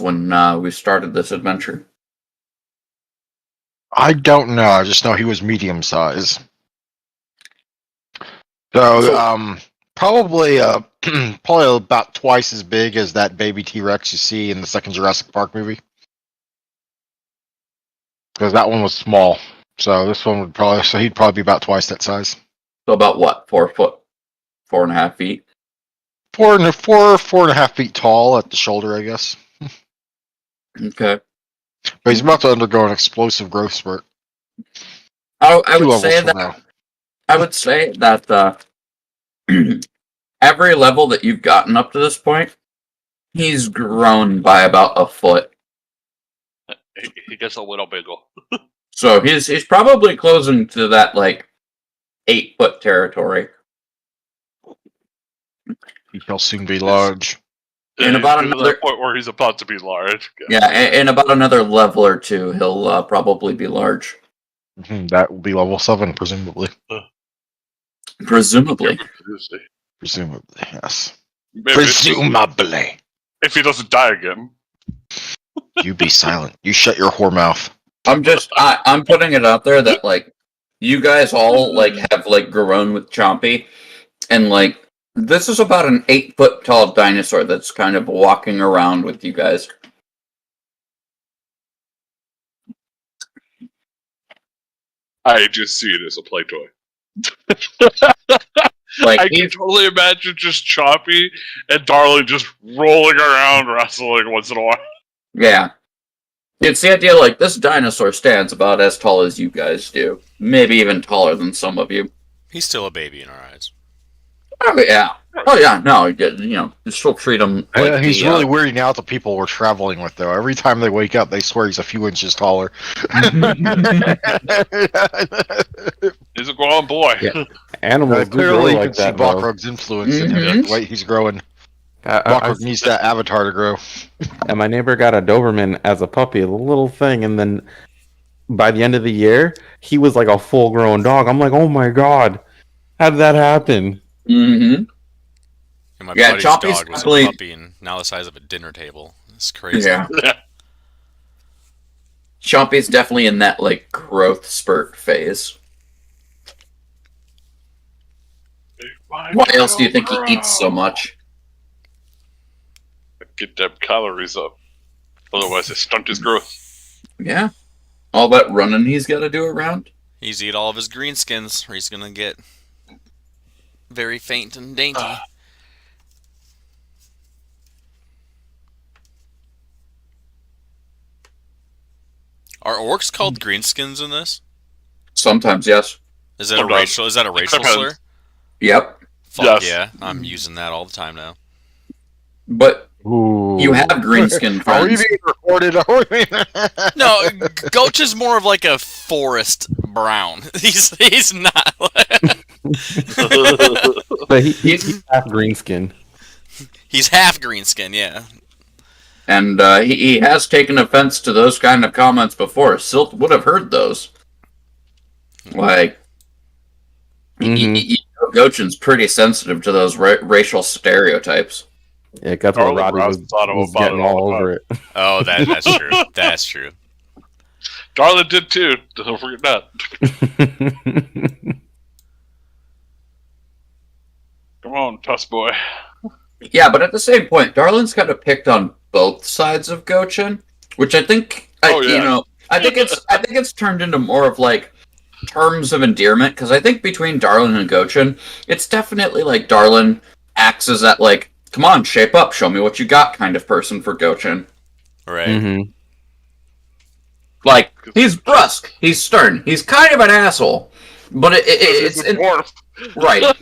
when we started this adventure? I don't know. I just know he was medium size. So, probably probably about twice as big as that baby T-Rex you see in the second Jurassic Park movie. Because that one was small. So this one he'd probably be about twice that size. So about what? 4 foot, 4.5 feet. 4.5 feet tall at the shoulder, I guess. Okay. But he's about to undergo an explosive growth spurt. I would say that every level that you've gotten up to this point, he's grown by about a foot. He gets a little bigger. So he's probably closing to that 8-foot territory. He shall soon be large. In about another point where he's about to be large. Yeah, in about another level or two, he'll probably be large. That will be level 7, presumably. Presumably. Presumably, yes. Maybe Presumably. If he doesn't die again. You be silent. You shut your whore mouth. I'm putting it out there that you guys all have grown with Chompy, and this is about an 8-foot tall dinosaur that's kind of walking around with you guys. I just see it as a play toy. I can totally imagine just Chompy and Darling just rolling around wrestling once in a while. Yeah. It's the idea this dinosaur stands about as tall as you guys do. Maybe even taller than some of you. He's still a baby in our eyes. Oh, yeah. Oh, yeah. No, you still treat him he's really weirding out the people we're traveling with, though. Every time they wake up, they swear he's a few inches taller. He's a grown boy. Yeah. Animals clearly grow you can see Balkrog's influence in him. The way he's growing. Balkrog needs that avatar to grow. And my neighbor got a Doberman as a puppy, a little thing, and then by the end of the year, he was like a full-grown dog. I'm like, oh my god, how did that happen? Mm-hmm. And my buddy's dog was a puppy and now the size of a dinner table. It's crazy. Yeah. Chompy's definitely in that growth spurt phase. Why else do you think he eats so much? Get them calories up. Otherwise, it stunt his growth. Yeah. All that running he's got to do around. He's eat all of his greenskins, or he's gonna get very faint and dainty. Are orcs called greenskins in this? Sometimes, yes. Is that a racial slur? Yep. Fuck yeah, I'm using that all the time now. But you have greenskin friends. Are we being recorded? No, Goach is more of a forest brown. He's not. But he's half greenskin. He's half greenskin, yeah. And he has taken offense to those kind of comments before. Silt would have heard those. Gochin's pretty sensitive to those racial stereotypes. Yeah, that's what Roddy was getting all over it. Oh, that's true. That's true. Darla did too. Don't forget that. Come on, Tuss boy. Yeah, but at the same point, Darlin's kind of picked on both sides of Gochin, which I think, I think it's turned into more of terms of endearment, because I think between Darlin and Gochin, it's definitely Darlin acts as that come on, shape up, show me what you got kind of person for Gochin. Right. Mm-hmm. He's brusque, he's stern, he's kind of an asshole, but it's in right. Yeah.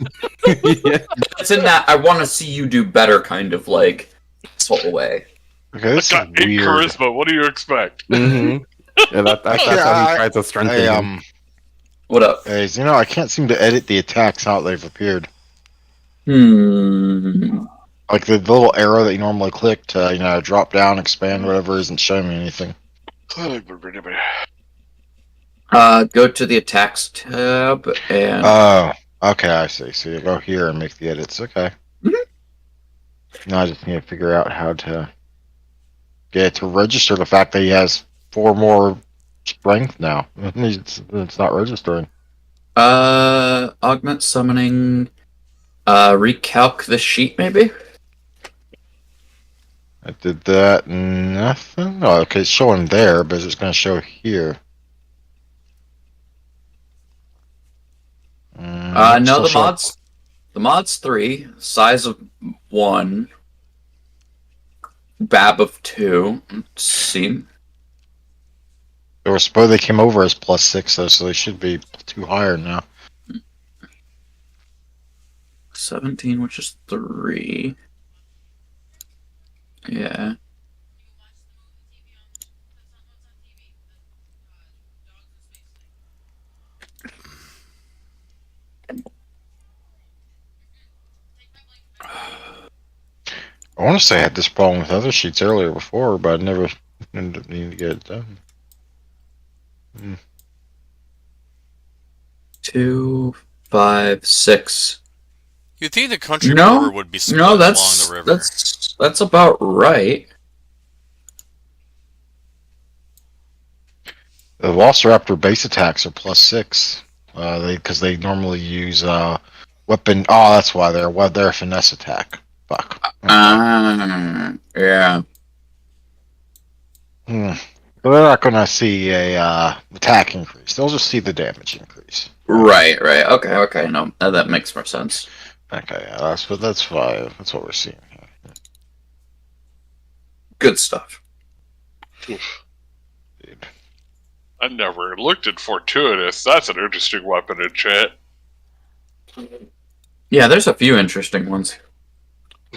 It's in that I want to see you do better kind of asshole way. Okay, this got 8 charisma. What do you expect? Mm-hmm. Yeah, that's how he tries to strengthen him. What up? Guys, I can't seem to edit the attacks how they've appeared. Hmm. The little arrow that you normally click to, drop down, expand, whatever, isn't showing me anything. Go to the attacks tab and... Oh, okay, I see. So you go here and make the edits. Okay. Mm-hmm. Now I just need to figure out how to... get it to register the fact that he has 4 more strength now. It's not registering. Augment summoning. Recalc the sheet, maybe? I did that. Nothing. Oh, okay, it's showing there, but it's going to show here. No, the mod's 3, size of 1, BAB of 2. Let's see. They were supposed they came over as +6 though, so they should be 2 higher now. 17, which is 3. Yeah. I want to say I had this problem with other sheets earlier before, but I never ended up needing to get it done. 2, 5, 6. You'd think the country No, border would be split no, along that's the river. that's about right. The Velociraptor base attacks are +6. Because they normally use weapon. Oh, that's why they're a finesse attack. Fuck. Yeah. So they're not gonna see a attack increase. They'll just see the damage increase. Right. Okay. No, that makes more sense. Okay, yeah, that's fine. That's what we're seeing here. Good stuff. Dude. I never looked at Fortuitous. That's an interesting weapon in chat. Yeah, there's a few interesting ones.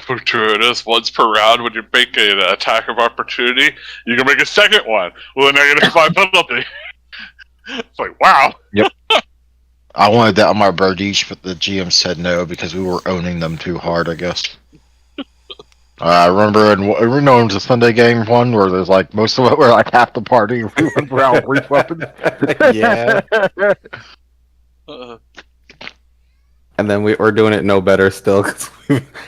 Fortuitous, once per round when you make an attack of opportunity, you can make a second one with a -5 penalty. It's like, wow. Yep. I wanted that on my Birdiche, but the GM said no because we were owning them too hard, I guess. I remember in the Sunday game one where there's like most of it were like half the party we went around with weapons. Yeah. Uh, And then we're doing it no better still because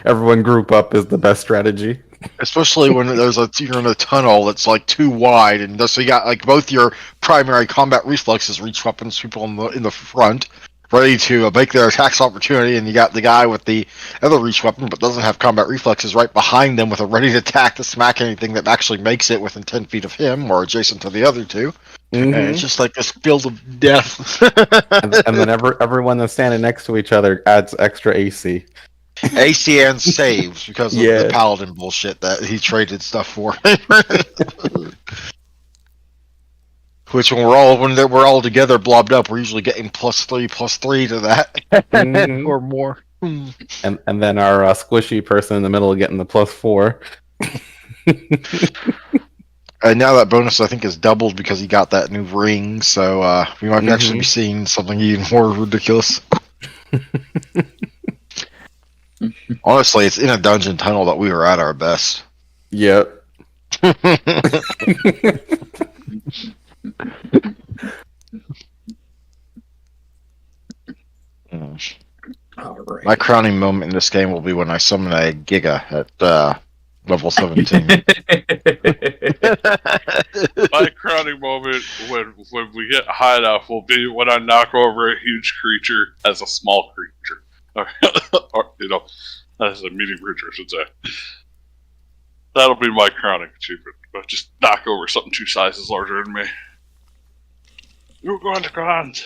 everyone group up is the best strategy. Especially when you're in a tunnel that's like too wide, and so you got like both your primary combat reflexes reach weapons people in the front, ready to make their attacks opportunity, and you got the guy with the other reach weapon but doesn't have combat reflexes right behind them with a ready to attack to smack anything that actually makes it within 10 feet of him or adjacent to the other two. Mm-hmm. And it's just like this field of death. and then everyone that's standing next to each other adds extra AC. AC and saves because of the paladin bullshit that he traded stuff for. Which when we're all together blobbed up, we're usually getting +3 to that or more. And then our squishy person in the middle getting the +4. And now that bonus I think is doubled because he got that new ring, so we might actually be seeing something even more ridiculous. Honestly, it's in a dungeon tunnel that we were at our best. Yep. Alright. My crowning moment in this game will be when I summon a Giga at level 17. my crowning moment when we get high enough will be when I knock over a huge creature as a small creature. Or, as a medium creature, I should say. That'll be my crowning achievement. But just knock over something 2 sizes larger than me. You're going to ground.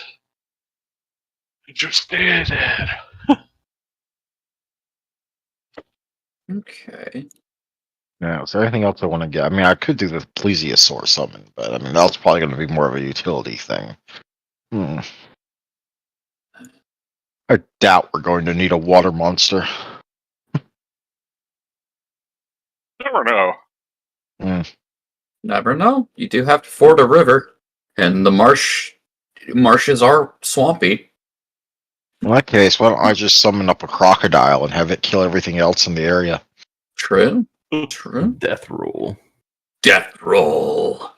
You just did it. Okay. Yeah, is there anything else I want to get? I mean, I could do the plesiosaur summon, but I mean, that's probably going to be more of a utility thing. I doubt we're going to need a water monster. Never know. Never know. You do have to ford a river, and the marshes are swampy. In that case, why don't I just summon up a crocodile and have it kill everything else in the area? True. Death rule. Death roll.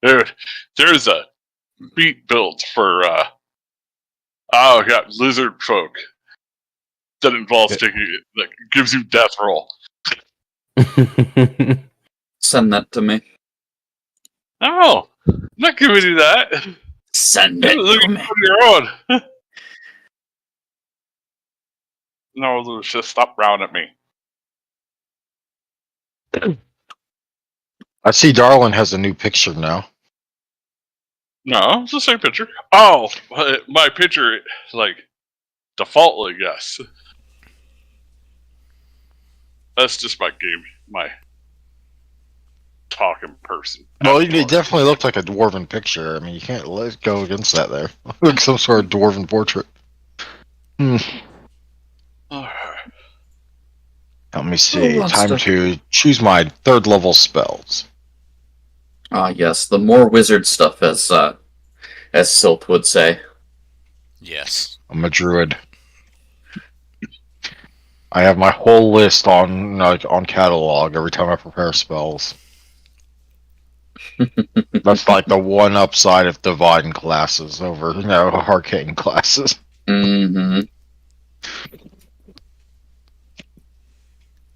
Dude, there's a beat built for lizard folk that involves taking that gives you death roll. Send that to me. No, I'm not giving you that. Send You're it to looking me. for your own. No, Lucia, stop round at me. I see Darlin has a new picture now. No, it's the same picture. Oh, my picture, like, defaultly, yes. That's just my game, my talking person. Well, avatar. it definitely looked like a dwarven picture. I mean, you can't let go against that there. Like some sort of dwarven portrait. Alright. Let me see. wants Time to choose my 3rd level spells. Ah, yes, the more wizard stuff, as Silt would say. Yes. I'm a druid. I have my whole list on catalog every time I prepare spells. That's like the one upside of divine classes over, arcane classes. Mm-hmm.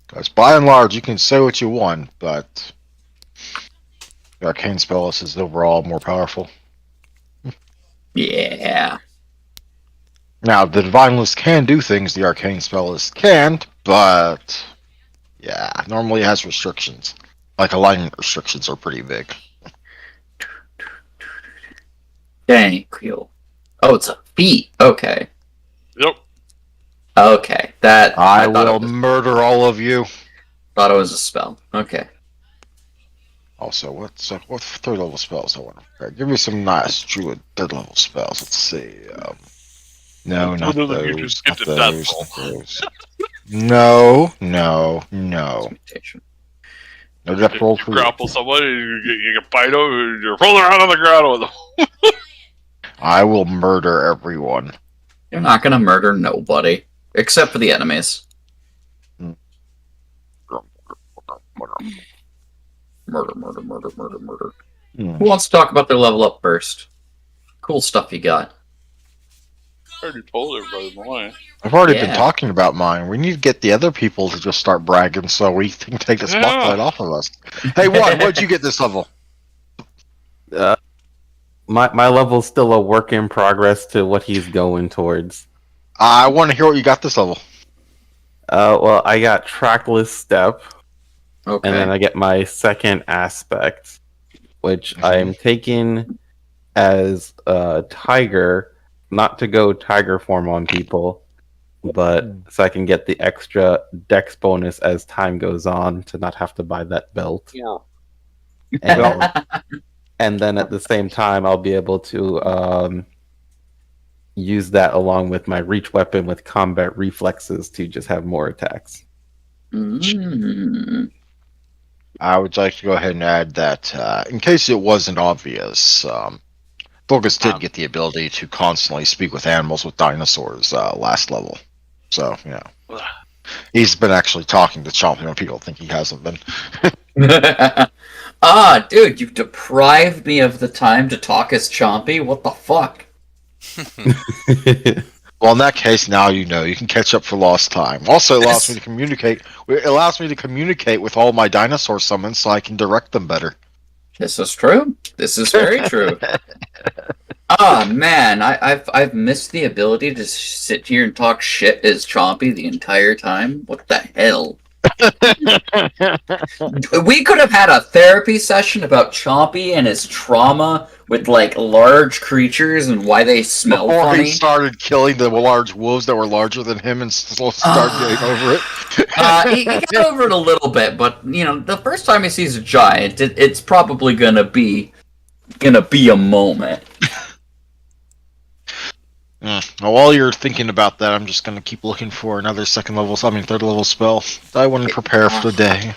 Because by and large, you can say what you want, but the arcane spell list is overall more powerful. Yeah. Now, the divine list can do things the arcane spell list can't, but yeah, normally it has restrictions. Like alignment restrictions are pretty big. Thank you. Oh, it's a feat. Okay. Yep. Okay. That I thought will it was, murder all of you. thought it was a spell. Okay. Also, what 3rd level spells I want to prepare? Give me some nice druid 3rd level spells. Let's see. No, not One of them you those. just get Not to those. death. Not those. No. Transmutation. No death roll You for grapple somebody, you can bite them, you're rolling around on the ground with them. I will murder everyone. You're not gonna murder nobody. Except for the enemies. Murder. Who wants to talk about their level up first? Cool stuff you got. I already told everybody mine. I've already been Yeah. talking about mine. We need to get the other people to just start bragging so we can take the spotlight off of us. Hey, Juan, what'd you get this level? My level's still a work in progress to what he's going towards. I want to hear what you got this level. Well, I got trackless step, Okay. and then I get my 2nd aspect, which Mhm. I'm taking as a tiger, not to go tiger form on people, but so I can get the extra dex bonus as time goes on to not have to buy that belt. Yeah. And then at the same time, I'll be able to use that along with my reach weapon with combat reflexes to just have more attacks. Mm. I would like to go ahead and add that, in case it wasn't obvious, Focus did get the ability to constantly speak with animals with dinosaurs last level. So, he's been actually talking to Chompy when people think he hasn't been. Ah, dude, you've deprived me of the time to talk as Chompy? What the fuck? Well, in that case, now you can catch up for lost time. Also, it allows me to communicate. It allows me to communicate with all my dinosaur summons, so I can direct them better. This is true. This is very true. Ah, man, I've missed the ability to sit here and talk shit as Chompy the entire time. What the hell? We could have had a therapy session about Chompy and his trauma with like large creatures and why they smell Before funny. he started killing the large wolves that were larger than him and started getting over it. He got over it a little bit, but the first time he sees a giant, it's probably gonna be a moment. Now, while you're thinking about that, I'm just gonna keep looking for another 3rd level spell that I want to prepare for the day.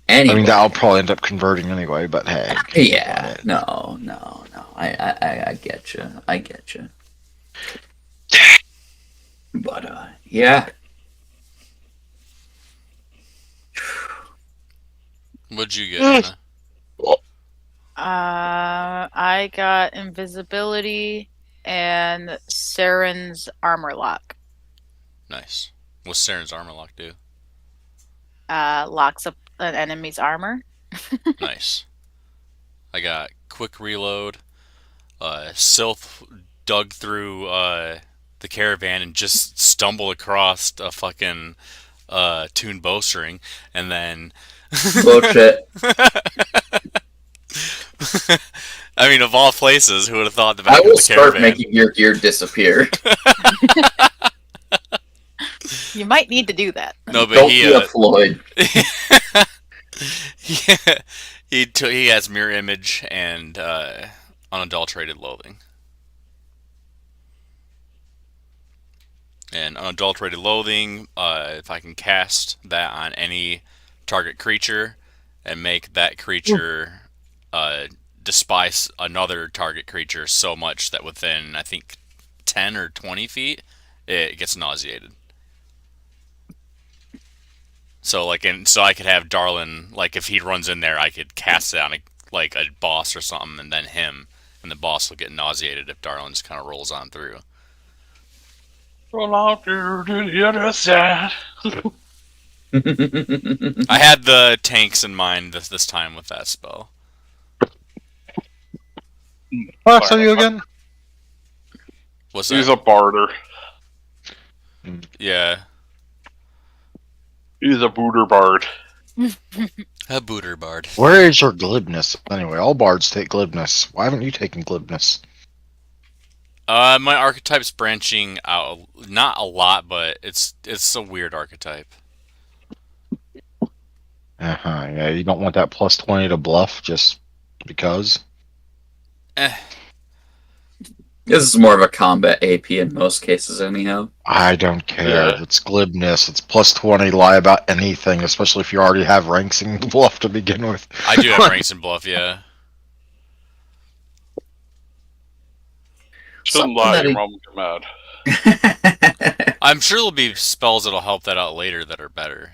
Anyway. I mean, that'll probably end up converting anyway, but hey. Yeah, no. I get you. But, yeah. What'd you get, Anna? I got invisibility and Saren's armor lock. Nice. What's Saren's armor lock do? Locks up an enemy's armor. Nice. I got quick reload. Sylph dug through the caravan and just stumbled across a fucking tuned bowstring, and then Bullshit. I mean, of all places, who would have thought the I back will of the start caravan? making your gear disappear. You might need to do that. No, but Don't be a Floyd. he has mirror image and unadulterated loathing. And unadulterated loathing, if I can cast that on any target creature and make that creature despise another target creature so much that within, I think, 10 or 20 feet, it gets nauseated. So so I could have Darlin, like if he runs in there, I could cast it on a boss or something, and then him, and the boss will get nauseated if Darlin just kind of rolls on through. Roll out to the other side. I had the tanks in mind this time with that spell. Oh, so you again? What's that? He's a barter. Yeah, He's a booter bard. a booter bard. Where is your glibness? Anyway, all bards take glibness. Why haven't you taken glibness? My archetype's branching out, not a lot, but it's a weird archetype. Yeah, you don't want that plus 20 to bluff just because. This is more of a combat AP in most cases, anyhow. I don't care. Yeah. It's glibness. It's plus 20. Lie about anything, especially if you already have ranks in bluff to begin with. I do have ranks in bluff, yeah. Shouldn't Something lie, that your he- mom will get mad. I'm sure there'll be spells that'll help that out later that are better.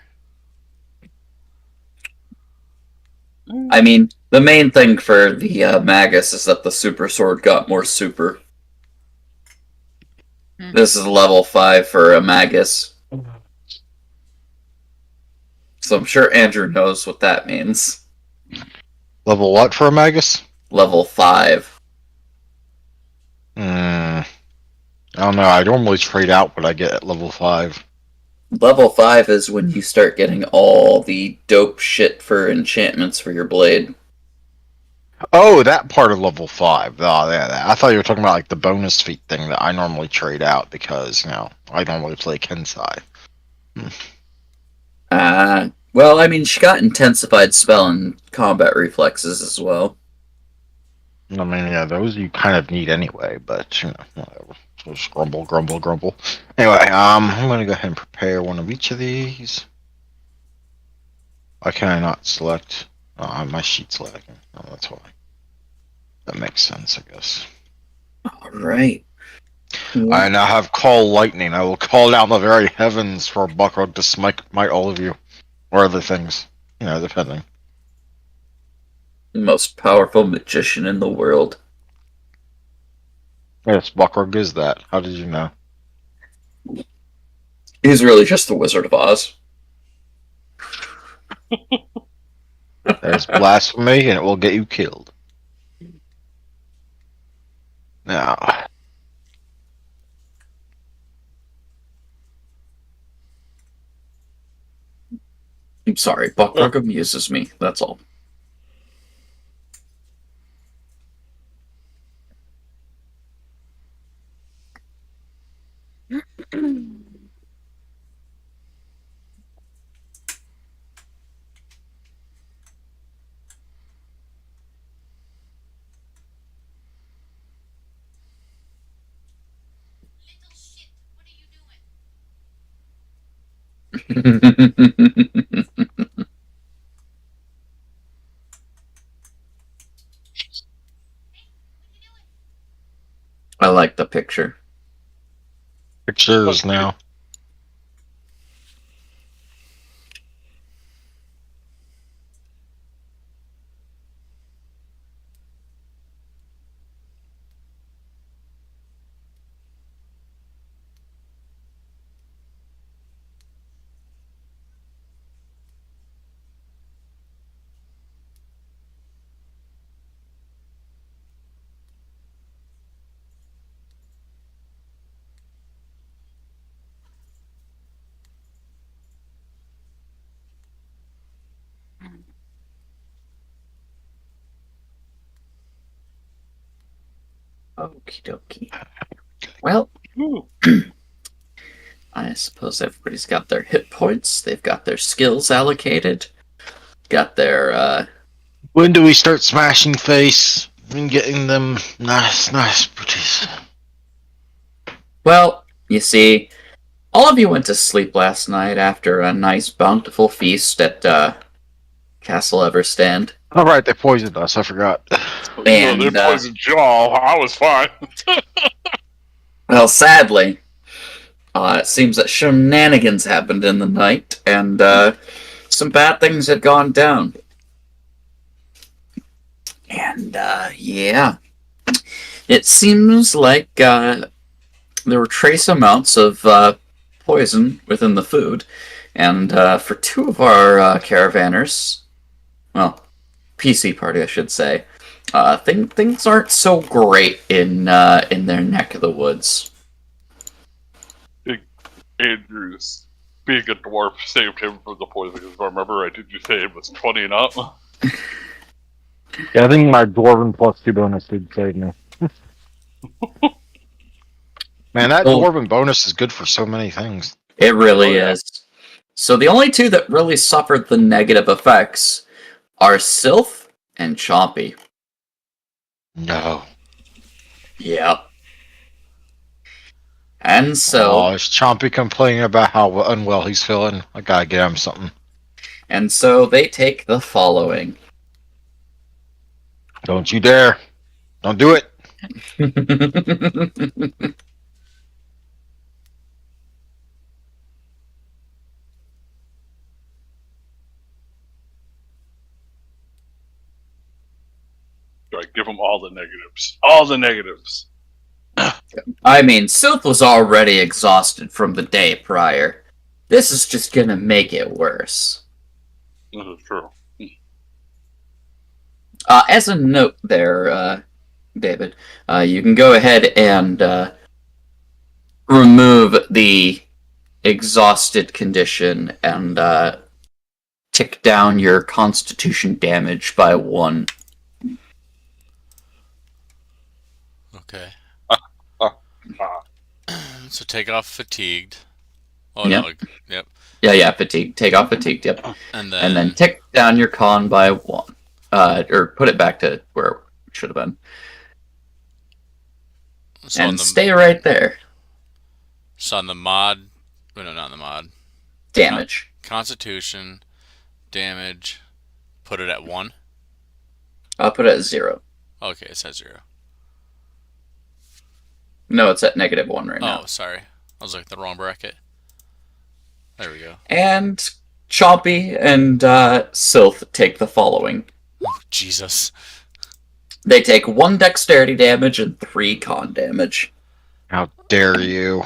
I mean, the main thing for the Magus is that the super sword got more super. This is level 5 for a Magus. So I'm sure Andrew knows what that means. Level what for a Magus? Level 5. I don't know. I normally trade out what I get at level 5. Level 5 is when you start getting all the dope shit for enchantments for your blade. Oh, that part of level 5. Oh, yeah. I thought you were talking about like the bonus feat thing that I normally trade out because, I normally play Kensai. Well, I mean, she got intensified spell and combat reflexes as well. I mean, yeah, those you kind of need anyway, but, whatever. Just grumble, grumble, grumble. Anyway, I'm going to go ahead and prepare one of each of these. Why can I not select? Oh, my sheet's lagging. Oh, that's why. That makes sense, I guess. Alright. I now have Call Lightning. I will call down the very heavens for Buckrug to smite all of you. Or other things. Depending. Most powerful magician in the world. Yes, Buckrug is that. How did you know? He's really just the Wizard of Oz. There's blasphemy, and it will get you killed. Now, I'm sorry, Buckrug amuses me, that's all. I like the picture. pictures now. Okie dokie. Well, Ooh. I suppose everybody's got their hit points. They've got their skills allocated. Got their, When do we start smashing face and getting them nice booties? Well, you see, all of you went to sleep last night after a nice bountiful feast at, Castle Everstand. All right, they poisoned us. I forgot. And, No, they poisoned y'all. I was fine. Well, sadly, it seems that shenanigans happened in the night, and some bad things had gone down. And, yeah. It seems like there were trace amounts of poison within the food, and for two of our caravanners, well, PC party, I should say, things aren't so great in their neck of the woods. Andrews, being a dwarf, saved him from the poison. Because if I remember right, did you say it was 20 and up? Yeah, I think my dwarven +2 bonus did save me. Man, that Oh. dwarven bonus is good for so many things. It really Oh, yeah. is. So the only two that really suffered the negative effects are Sylph and Chompy. No. Yep. And so, Oh, is Chompy complaining about how unwell he's feeling? I gotta get him something. they take the following. Don't you dare. Don't do it. Right, give him all the negatives. All the negatives. I mean, Sylph was already exhausted from the day prior. This is just gonna make it worse. This is true. As a note there, David, you can go ahead and remove the exhausted condition and tick down your constitution damage by 1. Okay. Ah. So take off fatigued. Oh Yep. no. Yep. Yeah, fatigue. Take off fatigued, yep. And And then tick down your con by 1. Or put it back to where it should have been. so on And the, stay right there. so on the mod. Oh, no, not on the mod. Damage. Constitution, damage. Put it at 1. I'll put it at 0. Okay, it says 0. No, it's at -1 right now. Oh, sorry. I was looking at the wrong bracket. There we go. And Chompy and Sylph take the following. Oh, Jesus. They take 1 dexterity damage and 3 con damage. How dare you?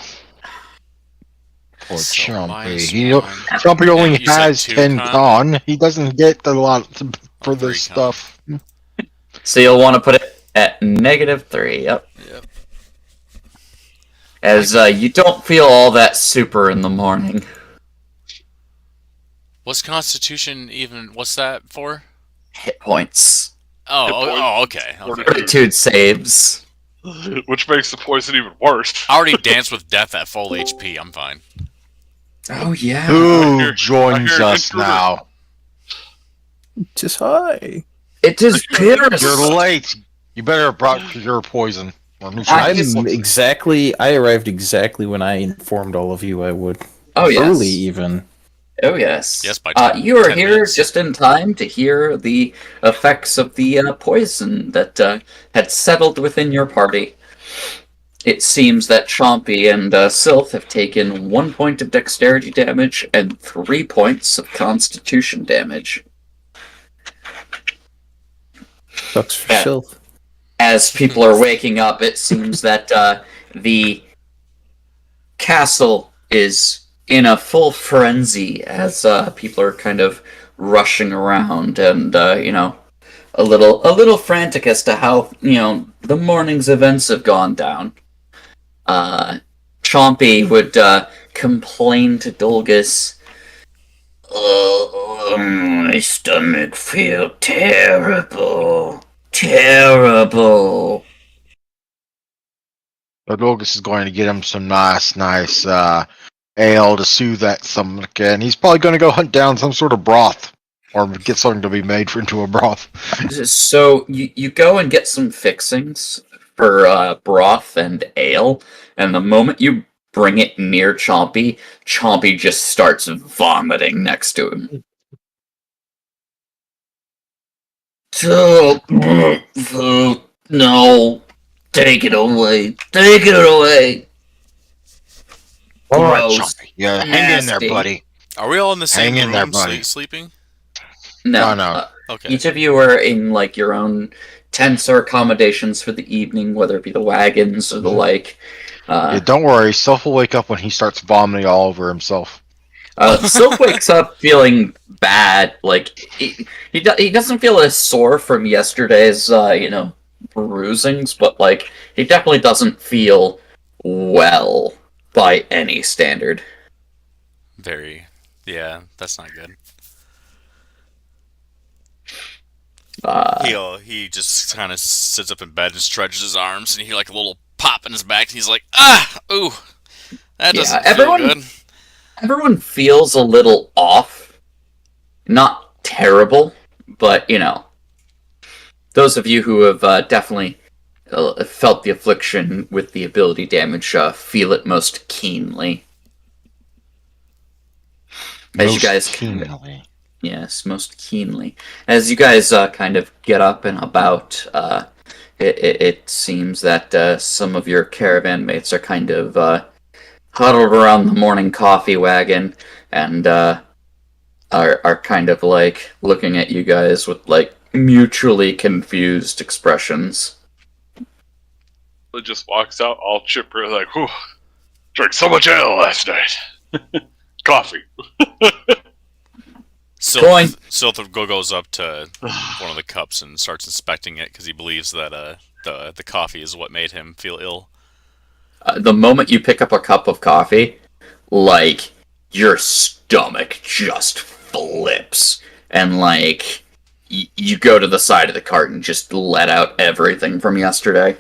Poor So Chompy. -1. Chompy only You said has 2 10 con? con. He doesn't get a lot for 3 this con. stuff. So you'll want to put it at -3, yep. Yep. As you don't feel all that super in the morning. What's Constitution even? What's that for? Hit points. Oh, Hit points. Okay. Fortitude saves. Which makes the poison even worse. I already danced with death at full HP. I'm fine. Oh, yeah. Who joins hear us intruder. now? Just hi. It is Pierce. You're late. You better have brought your poison. Or new I- I arrived exactly when I informed all of you I would. Oh, yes. Early, even. Oh, yes. Yes, by 10 you are 10 here minutes. just in time to hear the effects of the poison that had settled within your party. It seems that Chompy and Sylph have taken 1 point of dexterity damage and 3 points of constitution damage. Sucks for Yeah. Sylph. As people are waking up, it seems that the castle is in a full frenzy as people are kind of rushing around and a little frantic as to how the morning's events have gone down. Chompy would complain to Dulgus. Oh, my stomach feels terrible. Terrible. So Dolgus is going to get him some nice ale to soothe that stomach, and he's probably going to go hunt down some sort of broth or get something to be made into a broth. So you go and get some fixings for broth and ale, and the moment you bring it near Chompy, Chompy just starts vomiting next to him. So, no, take it away. Take it away. All right, Gross. Chompy. Yeah, hang in there, Nasty. buddy. Are we all in the same Hang in there, room buddy. sleeping? No, No. Okay. Each of you are in like your own tents or accommodations for the evening, whether it be the wagons or the like. Yeah, don't worry. Sylph will wake up when he starts vomiting all over himself. Silk wakes up feeling bad. Like he doesn't feel as sore from yesterday's bruisings, but like he definitely doesn't feel well by any standard. Yeah, that's not good. He just kind of sits up in bed and stretches his arms, and you hear like a little pop in his back, and he's like, ooh, that doesn't feel good. Everyone feels a little off. Not terrible, but those of you who have definitely felt the affliction with the ability damage feel it most keenly. As you guys keenly. Yes, most keenly. As you guys kind of get up and about, it seems that some of your caravan mates are kind of huddled around the morning coffee wagon and are kind of like looking at you guys with like mutually confused expressions. It just walks out all chipper like, whew, drank so much ale last night. Coffee. Sylth goes up to one of the cups and starts inspecting it because he believes that the coffee is what made him feel ill. The moment you pick up a cup of coffee, like, your stomach just flips. And, like, you go to the side of the cart and just let out everything from yesterday.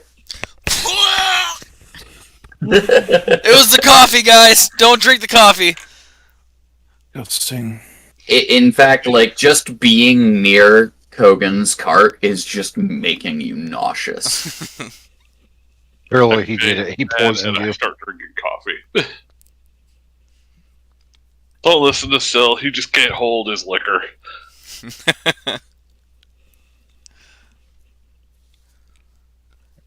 It was the coffee, guys! Don't drink the coffee! Disgusting. In fact, like, just being near Kogan's cart is just making you nauseous. Clearly he did it. He poisoned and you. I start drinking coffee. Don't listen to Syl. He just can't hold his liquor.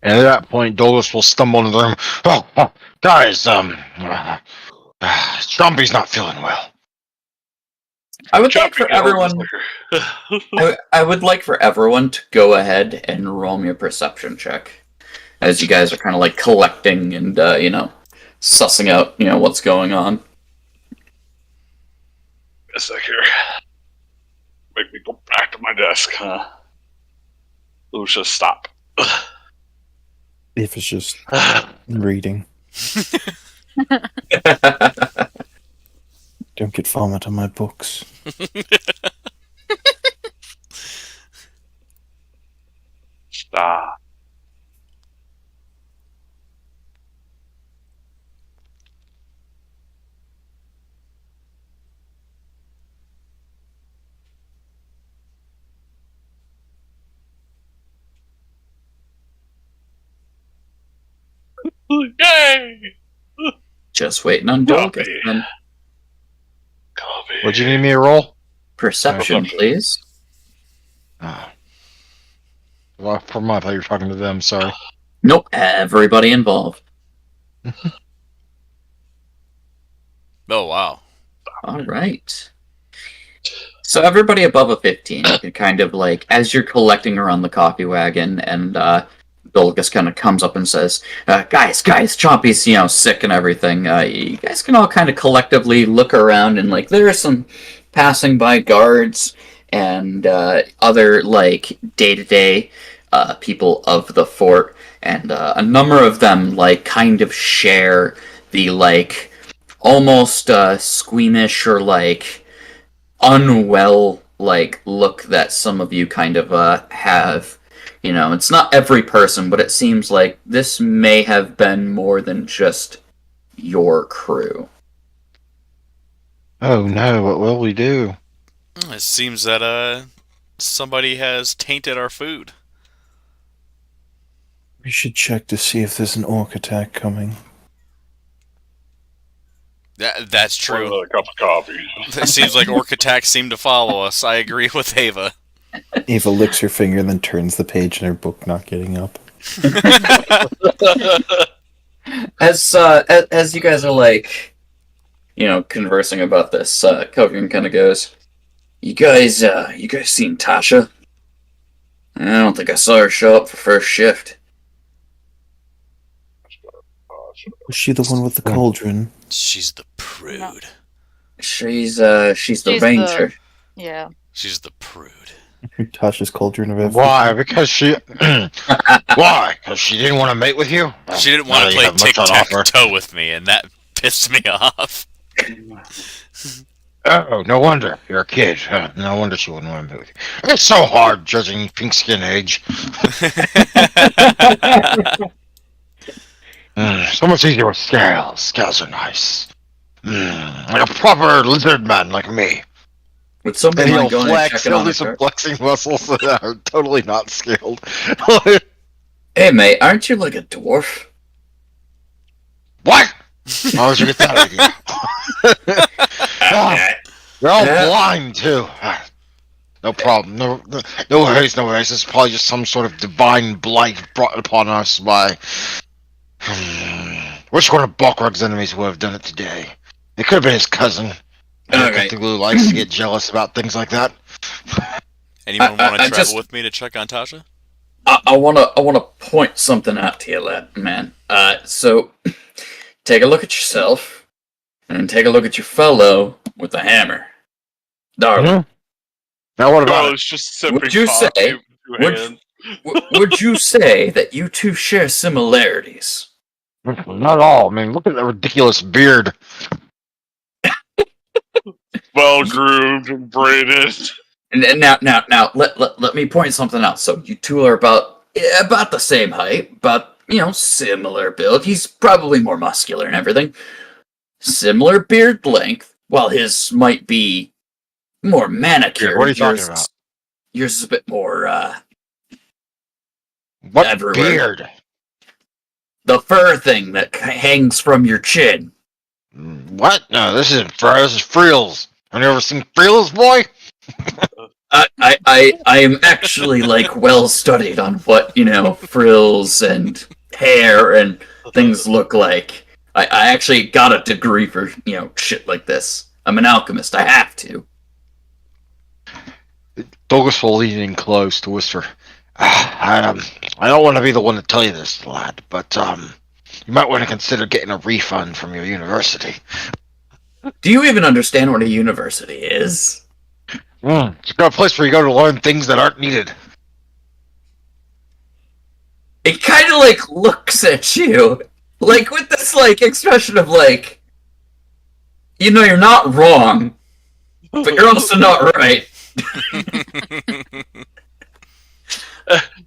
And at that point, Dolus will stumble into the room. Oh, guys, Chompy's not feeling well. I would like for Chompy can't hold his everyone. liquor. I would like for everyone to go ahead and roll me a perception check, as you guys are kind of like collecting and sussing out what's going on. A sec here. Make me go back to my desk, huh? Lucia, stop. If it's just reading. Don't get vomit on my books. Stop. Yay! Just waiting on Copy. Dolgus. Then Coffee. Would you need me to roll? perception, please. Well, for my, I thought you were talking to them. Sorry. Nope, everybody involved. Oh, wow. All right. So everybody above a 15 can kind of like, as you're collecting around the coffee wagon, and Dolgus kind of comes up and says, guys, Chompy's, sick and everything. You guys can all kind of collectively look around, and like, there are some passing by guards and other like day-to-day people of the fort, and a number of them like kind of share the like almost squeamish or like unwell like look that some of you kind of have it's not every person, but it seems like this may have been more than just your crew. Oh no, what will we do? It seems that somebody has tainted our food. We should check to see if there's an orc attack coming. That's true. Another cup of coffee. It seems like orc attacks seem to follow us. I agree with Ava. Ava licks her finger and then turns the page in her book, not getting up. As you guys are like, conversing about this, Kogan kind of goes, You guys seen Tasha? I don't think I saw her show up for first shift. Was she the one with the cauldron? She's the prude. She's the ranger. Yeah. She's the prude. Tasha's cauldron of everything. Why? Because she. Why? Because she didn't want to mate with you? She didn't want to play tic-tac-toe with me, and that pissed me off. Oh, no wonder. You're a kid. No wonder she wouldn't want to mate with you. It's so hard judging pink skin age. So much easier with scales. Scales are nice. Like a proper lizard man like me. Would somebody And mind he'll going and flex. checking He'll on do the some chart? flexing muscles that are totally not scaled. Hey, mate, aren't you like a dwarf? What? How did you get that idea? They're all blind too. No problem. No worries. No worries. This is probably just some sort of divine blight brought upon us by. Which one of Balkrog's enemies would have done it today? It could have been his cousin. Okay. Who likes to get jealous about things like that. Anyone want to travel just- with me to check on Tasha? I wanna point something out to you, lad, man. So take a look at yourself, and take a look at your fellow with the hammer, darling. Now what about Bro, it? it's just sipping Would you coffee say- with two would- hands. Would you say that you two share similarities? Not all. I mean, look at that ridiculous beard. Well groomed and braided. And now, let me point something out. So you two are about the same height, but similar build. He's probably more muscular and everything. Similar beard length, while his might be more manicured. What are you talking about? Yours is a bit more. What Everywhere. beard? The fur thing that hangs from your chin. What? No, this isn't fur. This is frills. Have you ever seen frills, boy? I am actually well studied on what frills and hair and things look like. I actually got a degree for shit like this. I'm an alchemist. I have to. Douglas will lean in close to whisper. I don't want to be the one to tell you this, lad, but you might want to consider getting a refund from your university. Do you even understand what a university is? It's a place where you go to learn things that aren't needed. It kind of looks at you with this expression of you're not wrong, but you're also not right.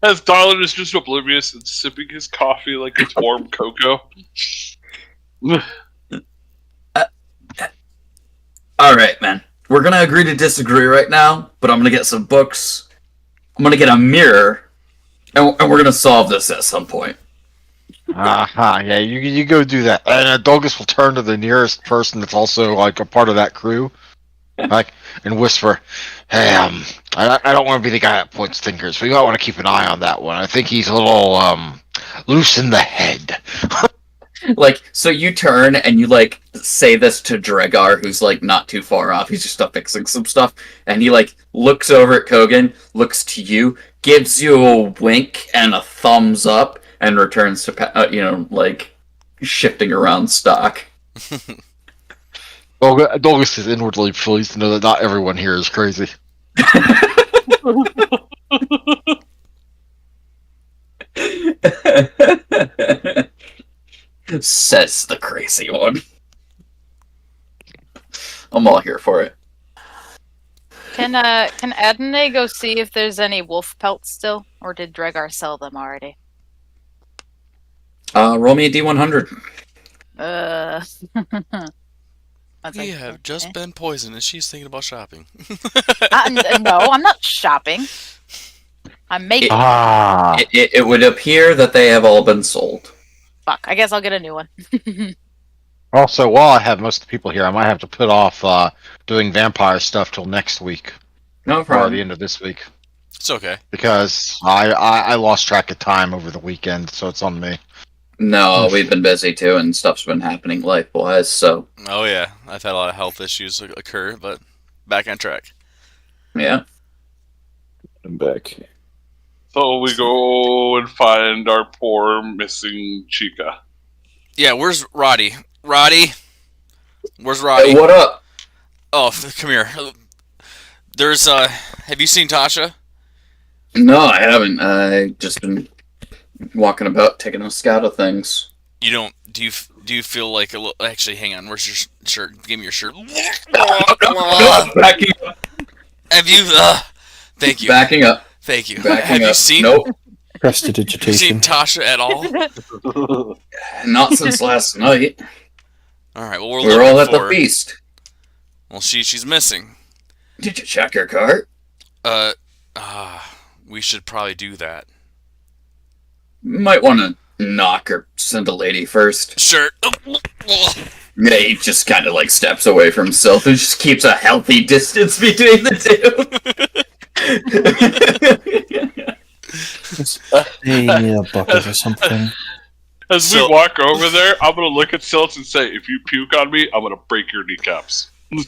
As Darlin is just oblivious and sipping his coffee like it's warm cocoa. Alright, man. We're gonna agree to disagree right now, but I'm gonna get some books. I'm gonna get a mirror, and we're gonna solve this at some point. Yeah, you go do that. And Douglas will turn to the nearest person that's also a part of that crew, and whisper, "Hey, I don't want to be the guy that points fingers. We might want to keep an eye on that one. I think he's a little loose in the head." So you turn and you say this to Dregar, who's not too far off. He's just fixing some stuff, and he looks over at Kogan, looks to you, gives you a wink and a thumbs up, and returns to shifting around stock. Douglas is inwardly pleased to know that not everyone here is crazy. Says the crazy one. I'm all here for it. Can Adonai go see if there's any wolf pelts still, or did Dregar sell them already? Roll me a D100. We have just been poisoned, and she's thinking about shopping. No, I'm not shopping. I'm making. It would appear that they have all been sold. Fuck. I guess I'll get a new one. Also, while I have most of the people here, I might have to put off doing vampire stuff till next week. No Or problem. the end of this week. It's okay. Because I lost track of time over the weekend, so it's on me. No, we've been busy too, and stuff's been happening life-wise, so... Oh yeah, I've had a lot of health issues occur, but back on track. Yeah. I'm back. So we go and find our poor missing Chica. Yeah, where's Roddy? Roddy? Where's Roddy? Hey, what up? Oh, come here. There's, have you seen Tasha? No, I haven't. I just been walking about, taking a scout of things. You don't, do you feel like a little, actually, hang on, where's your shirt? Give me your shirt. Backing up. Have you, thank you. Backing up. Thank you. Backing Have up. you seen, Nope. you seen Prestidigitation. Tasha at all? Not since last night. Alright, well, We're all at the feast. Well, she's missing. Did you check her cart? We should probably do that. Might want to knock or send a lady first. Sure. Yeah, he just kind of like steps away from himself and just keeps a healthy distance between the A bucket or something. As we walk over there, I'm gonna look at Silt and say, "If you puke on me, I'm gonna break your kneecaps." No,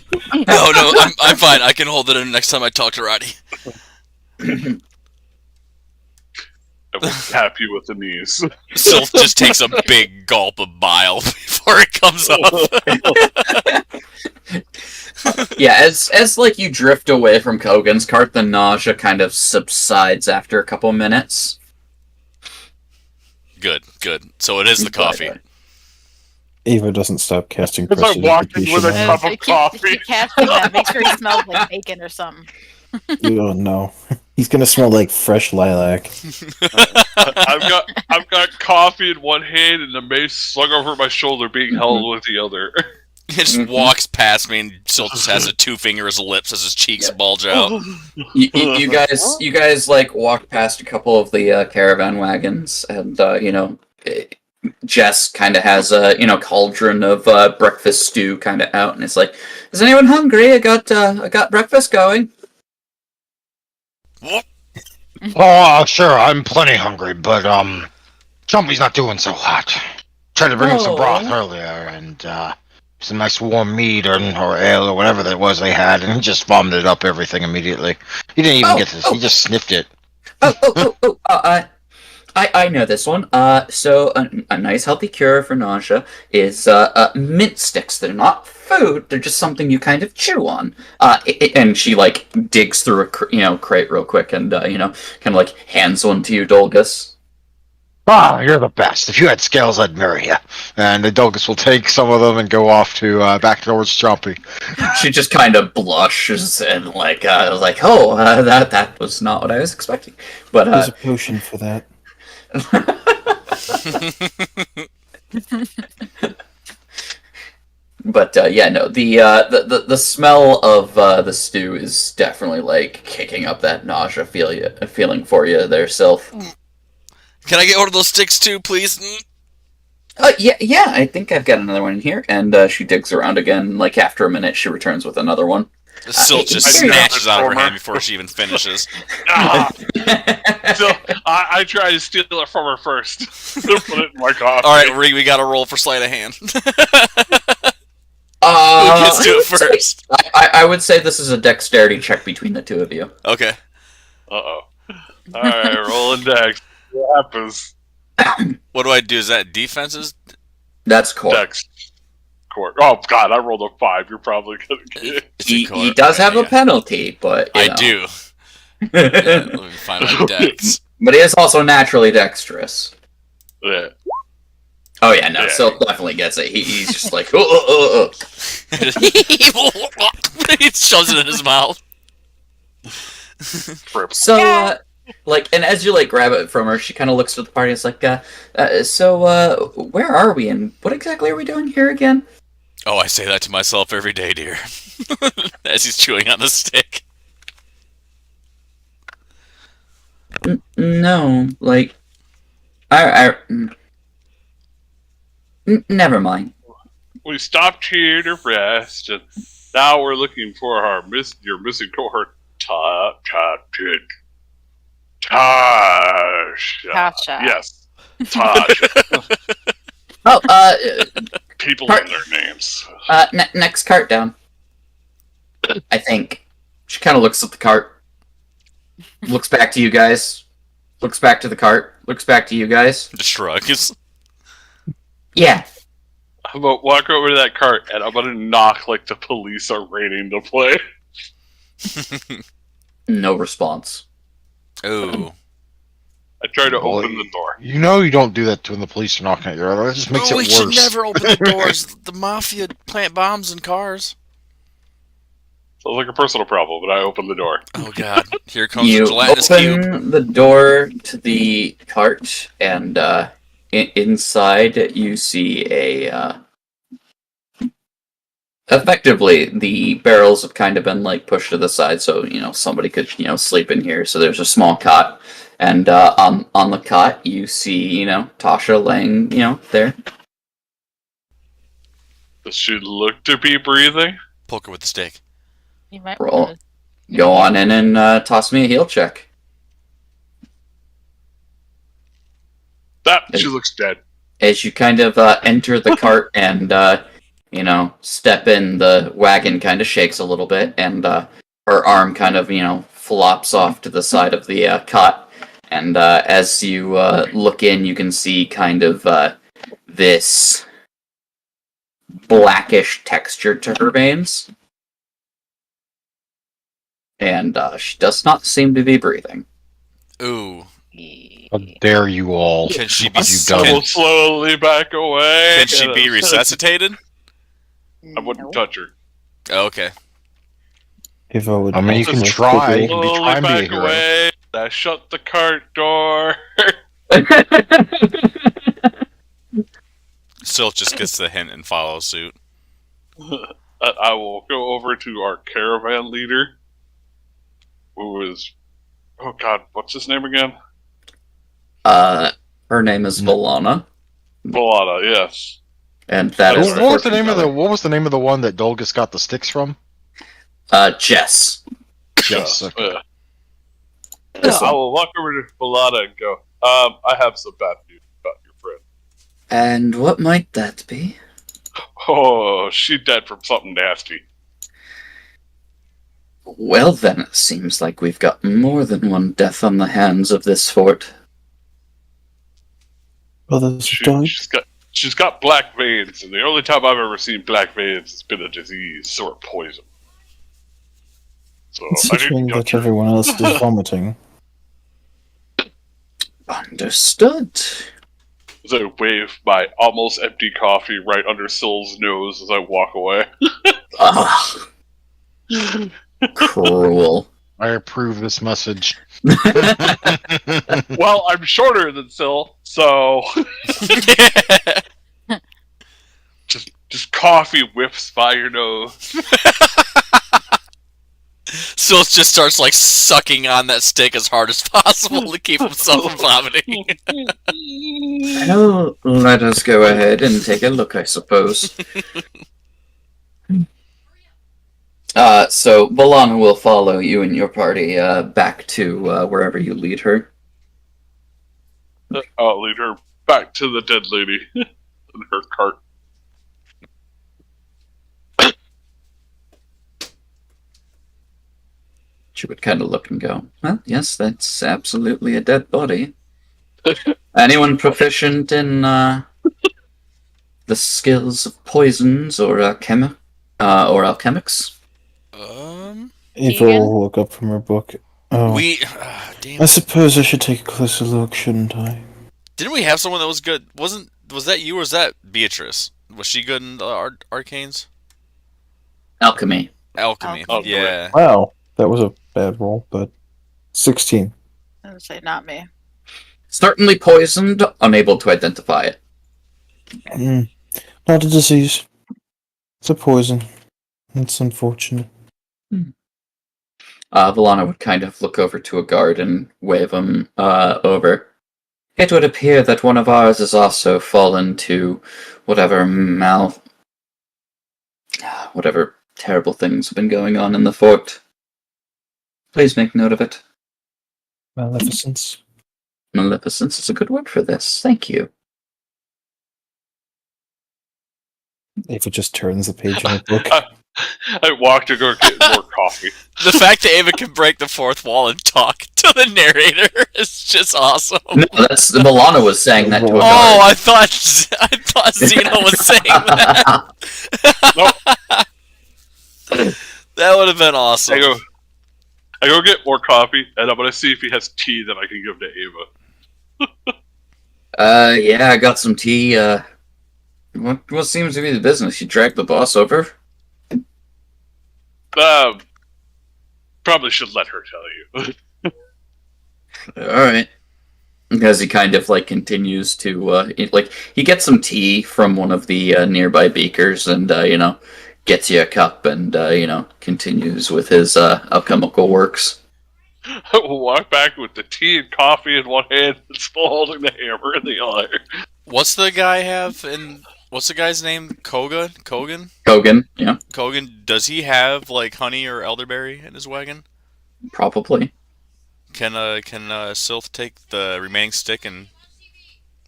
I'm fine. I can hold it in next time I talk to Roddy. I will tap you with the knees. Sylph just takes a big gulp of bile before it comes up. Yeah, as like you drift away from Kogan's cart, the nausea kind of subsides after a couple minutes. Good. So it is the coffee. Ava doesn't stop casting As I walk in with a prestidigitation. cup of coffee. Keep casting that. Make sure he smells like bacon or something. Oh no, he's gonna smell like fresh lilac. I've got coffee in one hand and the mace slung over my shoulder, being held with the other. He just walks past me and Sylph just has a 2-finger as lips as his cheeks bulge out. You guys like walk past a couple of the caravan wagons, and Jess kind of has a cauldron of breakfast stew kind of out, and it's like, is anyone hungry? I got breakfast going. Oh, sure, I'm plenty hungry, but Jumpy's not doing so hot. Tried to bring him some broth earlier, and some nice warm meat or ale or whatever that was they had, and he just vomited up everything immediately. He didn't even get to. He just sniffed it. I know this one. So a nice healthy cure for nausea is mint sticks. They're not food. They're just something you kind of chew on. And she like digs through a crate real quick and kind of like hands one to you, Dolgus. Ah, you're the best. If you had scales, I'd marry you. And the Dolgus will take some of them and go off to back towards Jumpy. She just kind of blushes and that was not what I was expecting. But There's a potion for that. But the smell of the stew is definitely like kicking up that nausea feeling for you there, Sylph. Can I get one of those sticks too, please? Yeah, I think I've got another one in here. And she digs around again. Like after a minute, she returns with another one. Sylph just snatches out of her hand before she even finishes. So I try to steal it from her first. Put it in my coffee. Alright, we gotta roll for sleight of hand. Who gets to it first? I would say this is a dexterity check between the two of you. Okay. Uh-oh. Alright, rolling dex. What happens? What do I do? Is that defenses? That's core. Dex. Core. Oh, God, I rolled a 5. You're probably going to get it. He does have a penalty, but... I do. Let me find my dex. But he is also naturally dexterous. Yeah. Oh yeah, no, Sylph definitely gets it. He's just like, He shoves it in his mouth. So, and as you grab it from her, she kind of looks at the party. It's like, where are we, and what exactly are we doing here again? Oh, I say that to myself every day, dear. As he's chewing on the stick. No, never mind. We stopped here to rest, and now we're looking for your missing cohort, Tasha. Tasha. Yes, Tasha. Oh, People Part- and their names. next cart down. I think. She kind of looks at the cart. Looks back to you guys. Looks back to the cart. Looks back to you guys. Just shrugs. Yeah. I'm gonna walk over to that cart and I'm gonna knock like the police are waiting to play. No response. Ooh. I try to open the door. You know you don't do that when the police are knocking at your door. That just makes it we worse. should never open the doors. The mafia plant bombs in cars. Sounds like a personal problem, but I open the door. Oh god, here comes You the gelatinous open cube. the door to the cart, and inside you see effectively, the barrels have kind of been pushed to the side, so somebody could sleep in here. So there's a small cot, and on the cot you see Tasha laying there. Does she look to be breathing? Poke her with the stick. You might Roll. wanna- Go on in and toss me a heal check. She looks dead. As you kind of enter the cart and step in, the wagon kind of shakes a little bit, and her arm kind of flops off to the side of the cot. And as you look in, you can see kind of this blackish texture to her veins. And she does not seem to be breathing. Ooh. How dare you all? Can she be? You I done? will slowly back away. Can she be resuscitated? I wouldn't No. touch her. Oh, okay. If I would I mean, you can also try. quickly- You can be Slowly trying to be a back hero. away. I shut the cart door. Sylph just gets the hint and follows suit. I will go over to our caravan leader, who is, oh god, what's his name again? Her name is Volana, Volana, yes. and that is What was the fortune name of teller. What was the name of the one that Dolgus got the sticks from? Jess. Yes. Okay. This I one. will walk over to Volana and go, I have some bad news about your friend. And what might that be? Oh, she dead from something nasty. Well, then it seems like we've got more than one death on the hands of this fort. Others have died. She's got black veins, and the only time I've ever seen black veins has been a disease or a poison. So It's I a shame didn't that everyone else is vomiting. Understood. As I wave my almost empty coffee right under Syl's nose as I walk away. Ah, cruel. I approve this message. Well, I'm shorter than Syl, so just coffee whiffs by your nose. Sylph just starts sucking on that stick as hard as possible to keep himself from vomiting. Well, let us go ahead and take a look, I suppose. So Volana will follow you and your party back to wherever you lead her. I'll lead her back to the dead lady in her cart. She would kind of look and go, well, yes, that's absolutely a dead body. Anyone proficient in the skills of poisons or alchemics? Eva will look up from her book. Oh, Damn. I suppose I should take a closer look, shouldn't I? Didn't we have someone that was good? Was that you or was that Beatrice? Was she good in the arcanes? Alchemy. Alchemy. Alchemy. Yeah. Wow, that was a bad roll, but 16. I would say not me. Certainly poisoned, unable to identify it. Not a disease. It's a poison. It's unfortunate. Valana would kind of look over to a guard and wave him over. It would appear that one of ours has also fallen to whatever terrible things have been going on in the fort. Please make note of it. Maleficence. Maleficence is a good word for this. Thank you. Ava just turns the page in her book. I walked to go get more coffee. The fact that Ava can break the fourth wall and talk to the narrator is just awesome. No, that's Milana was saying that to a guard. Oh, I thought Xeno was saying that. That would have been awesome. I go get more coffee, and I'm gonna see if he has tea that I can give to Ava. Yeah, I got some tea. What seems to be the business? You dragged the boss over? Probably should let her tell you. Alright. Because he kind of, continues to, he gets some tea from one of the nearby beakers and, gets you a cup and, continues with his alchemical works. I will walk back with the tea and coffee in one hand and still holding the hammer in the other. What's the guy's name? Kogan? Kogan, yeah. Kogan, does he have, honey or elderberry in his wagon? Probably. Can Sylph take the remaining stick and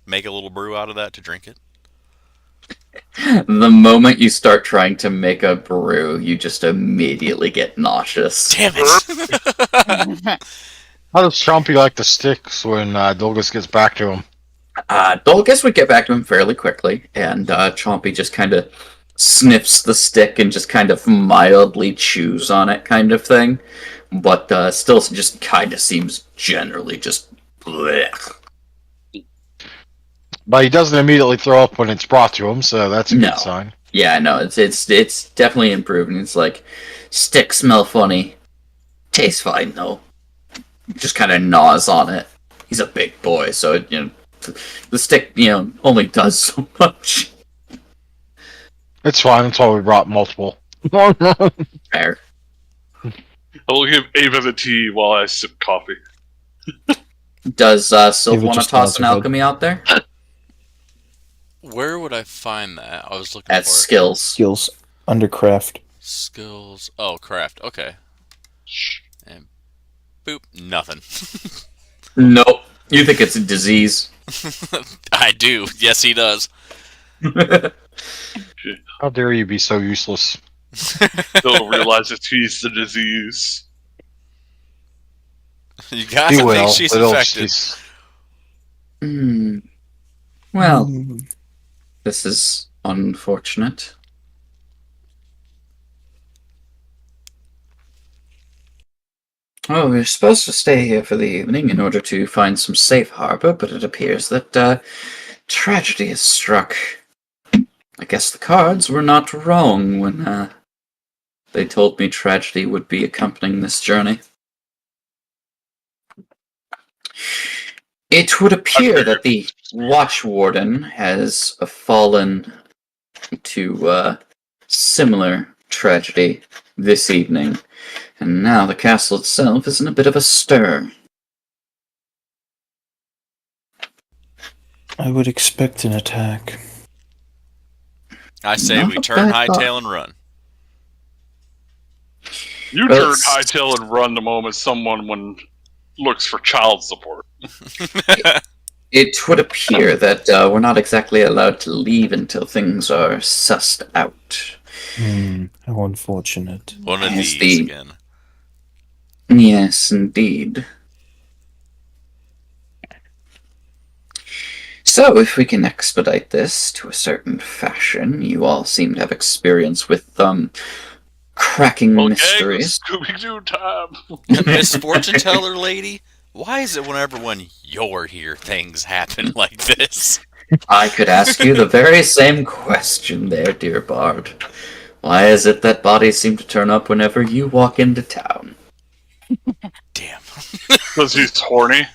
make a little brew out of that to drink it? The moment you start trying to make a brew, you just immediately get nauseous. Damn it! How does Chompy like the sticks when Dolgus gets back to him? Dolgus would get back to him fairly quickly, and Chompy just kind of sniffs the stick and just kind of mildly chews on it kind of thing, but still just kind of seems generally just blech. But he doesn't immediately throw up when it's brought to him, so that's a good sign. Yeah, no, it's definitely improved, and it's like, sticks smell funny, tastes fine though. Just kind of gnaws on it. He's a big boy, so the stick, only does so much. It's fine. That's why we brought multiple. Fair. I will give Ava the tea while I sip coffee. Does Sylph Ava want to just toss nods an her head. alchemy out there? Where would I find that? I was looking At for it. skills. Skills. Under craft. Skills. Oh, craft. Okay. And boop. Nothing. Nope. You think it's a disease? I do. Yes, he does. How dare you be so useless? They'll realize that he's the disease. You gotta He think will. she's but infected. Well, this is unfortunate. Oh, we were supposed to stay here for the evening in order to find some safe harbor, but it appears that tragedy has struck. I guess the cards were not wrong when they told me tragedy would be accompanying this journey. It would appear that the Watch Warden has fallen to similar tragedy this evening, and now the castle itself is in a bit of a stir. I would expect an attack. I say Not we a turn bad thought. hightail and run. You Well, turn it's- hightail and run the moment someone looks for child support. It would appear that we're not exactly allowed to leave until things are sussed out. How unfortunate. One of Yes, these the- again. Yes, indeed. So, if we can expedite this to a certain fashion, you all seem to have experience with cracking mysteries. Scooby-Doo time. Miss Fortune Teller lady, why is it whenever when you're here things happen like this? I could ask you the very same question there, dear Bard. Why is it that bodies seem to turn up whenever you walk into town? Damn. Because he's horny.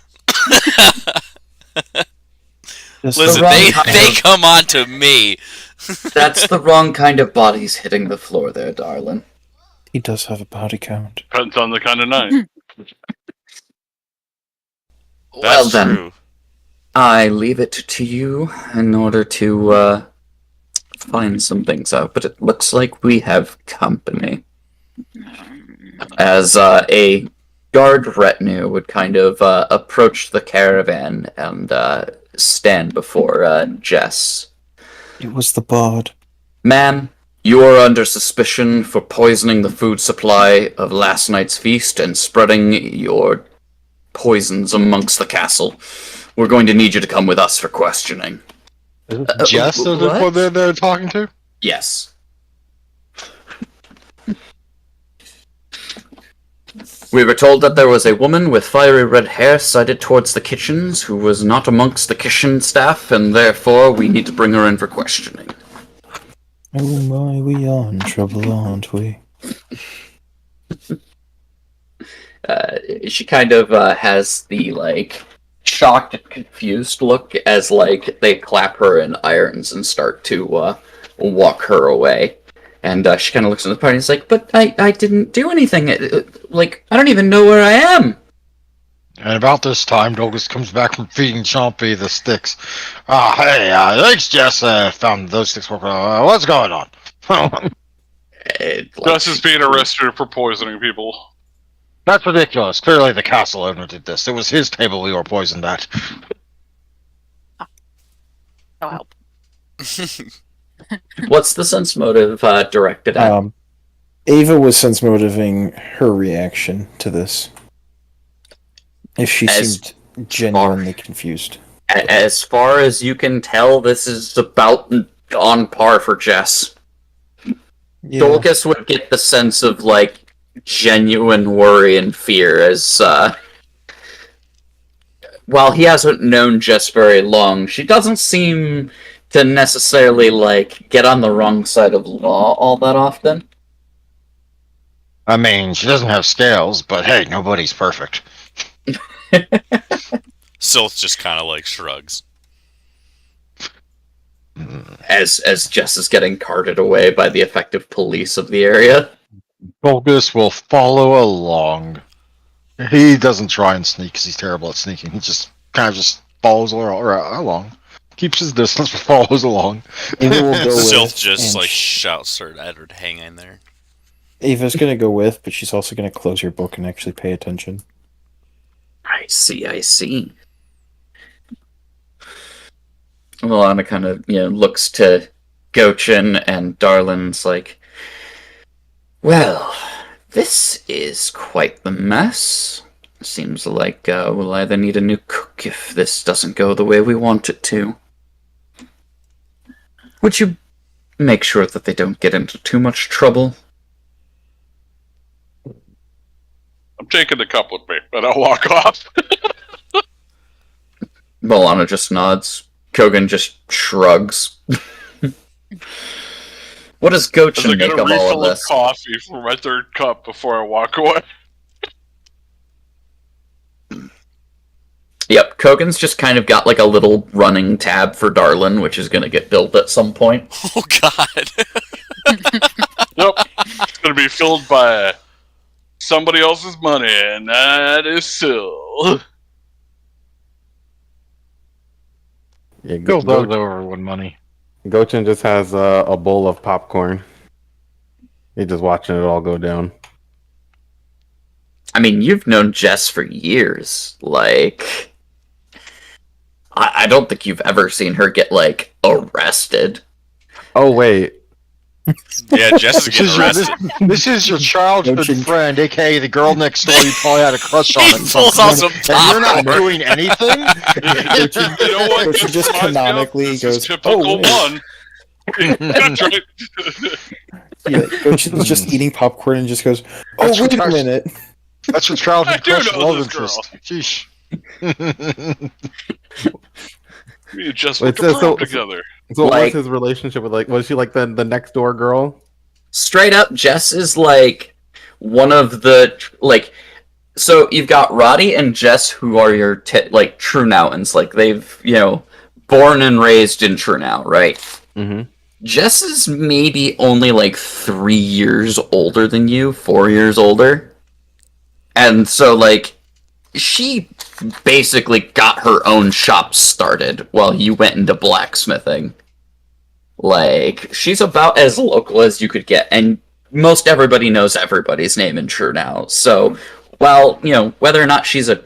Listen, wrong they kind come on to me. That's the wrong kind of bodies hitting the floor there, darling. He does have a body count. Depends on the kind of night. Well That's then, true. I leave it to you in order to find some things out, but it looks like we have company. As a guard retinue would kind of approach the caravan and stand before Jess. It was the bard. Ma'am, you are under suspicion for poisoning the food supply of last night's feast and spreading your poisons amongst the castle. We're going to need you to come with us for questioning. Jess is what? what they're talking to? Yes. We were told that there was a woman with fiery red hair sighted towards the kitchens who was not amongst the kitchen staff, and therefore we need to bring her in for questioning. Oh my, we are in trouble, aren't we? She kind of has the, like, shocked and confused look as, like, they clap her in irons and start to walk her away. And she kind of looks at the party and is like, but I didn't do anything. Like, I don't even know where I am. And about this time, Douglas comes back from feeding Chompy the sticks. Hey, thanks, Jess. Found those sticks. What's going on? Gus is being arrested for poisoning people. That's ridiculous. Clearly the castle owner did this. It was his table we were poisoned at. No help. What's the sense motive directed at? Ava was sense motiving her reaction to this. If she seemed genuinely confused. As far as you can tell, this is about on par for Jess. Yeah. Dolgus would get the sense of, like, genuine worry and fear as, while he hasn't known Jess very long, she doesn't seem to necessarily, like, get on the wrong side of law all that often. I mean, she doesn't have scales, but hey, nobody's perfect. Sylph just kind of like shrugs. As Jess is getting carted away by the effective police of the area. Douglas will follow along. He doesn't try and sneak because he's terrible at sneaking. He just kind of just follows along. Keeps his distance, but follows along. Ava will go Sylph with, just and like shouts her at her to hang in there. Ava's gonna go with, but she's also gonna close her book and actually pay attention. I see. Alana kind of, looks to Gochin, and Darlin's like, well, this is quite the mess. Seems like we'll either need a new cook if this doesn't go the way we want it to. Would you make sure that they don't get into too much trouble? I'm taking the cup with me, but I'll walk off. Alana just nods. Kogan just shrugs. What does Gochin make I'm of gonna all refill of a this? coffee for my third cup before I walk away. Yep, Kogan's just kind of got like a little running tab for Darlin, which is going to get built at some point. Oh God! Yep, it's gonna be filled by somebody else's money, and that is Syl. Yeah, Bill does owe everyone money. Gochin just has a bowl of popcorn. He's just watching it all go down. I mean, you've known Jess for years. Like, I don't think you've ever seen her get, like, arrested. Oh, wait. Yeah, Jess is getting arrested. This is your childhood Gochin. friend, aka the girl next door you probably had a crush on. He at some pulls out point, some and you're not popcorn. doing anything? You know what? Gochin This just reminds me of? canonically This goes, is typical "Oh, wait." one. That's right. Yeah, Gochin's just eating popcorn and just goes, "Oh, That's wait a what- minute." That's your I childhood do crush know love this girl. interest. Sheesh. We just Wait, went to so- prom so- together. So what Like- was his relationship with, like, was she like the next door girl? Straight up, Jess is, like, one of the, like, So you've got Roddy and Jess, who are your like true Nowtons. Like they've born and raised in Trunau, right? Mm-hmm. Jess is maybe only like 3 years older than you, 4 years older. And so, like, she basically got her own shop started while you went into blacksmithing. Like, she's about as local as you could get, and most everybody knows everybody's name in Trunau. So, while, whether or not she's a,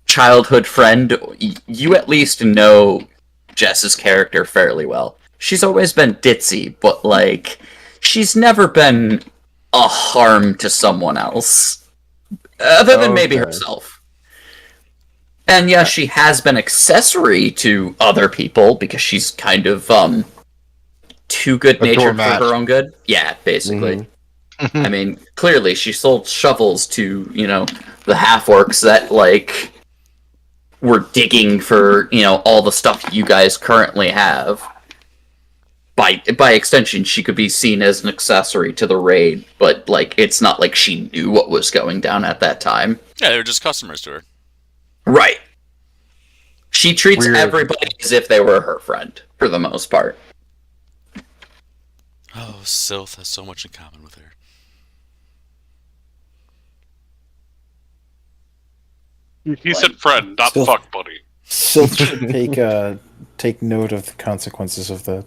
childhood friend, you at least know Jess's character fairly well. She's always been ditzy, but, like, she's never been a harm to someone else. Other than maybe herself. And yeah, she has been accessory to other people because she's kind of, too good-natured for her own good. Yeah, basically. Mm-hmm. I mean, clearly she sold shovels to, the half-orcs that, like, were digging for, all the stuff you guys currently have. By extension, she could be seen as an accessory to the raid, but, like, it's not like she knew what was going down at that time. Yeah, they were just customers to her. Right. She treats everybody as if they were her friend, for the most part. Oh, Sylph has so much in common with her. He said friend, not fuck buddy. Sylph should take note of the consequences of that.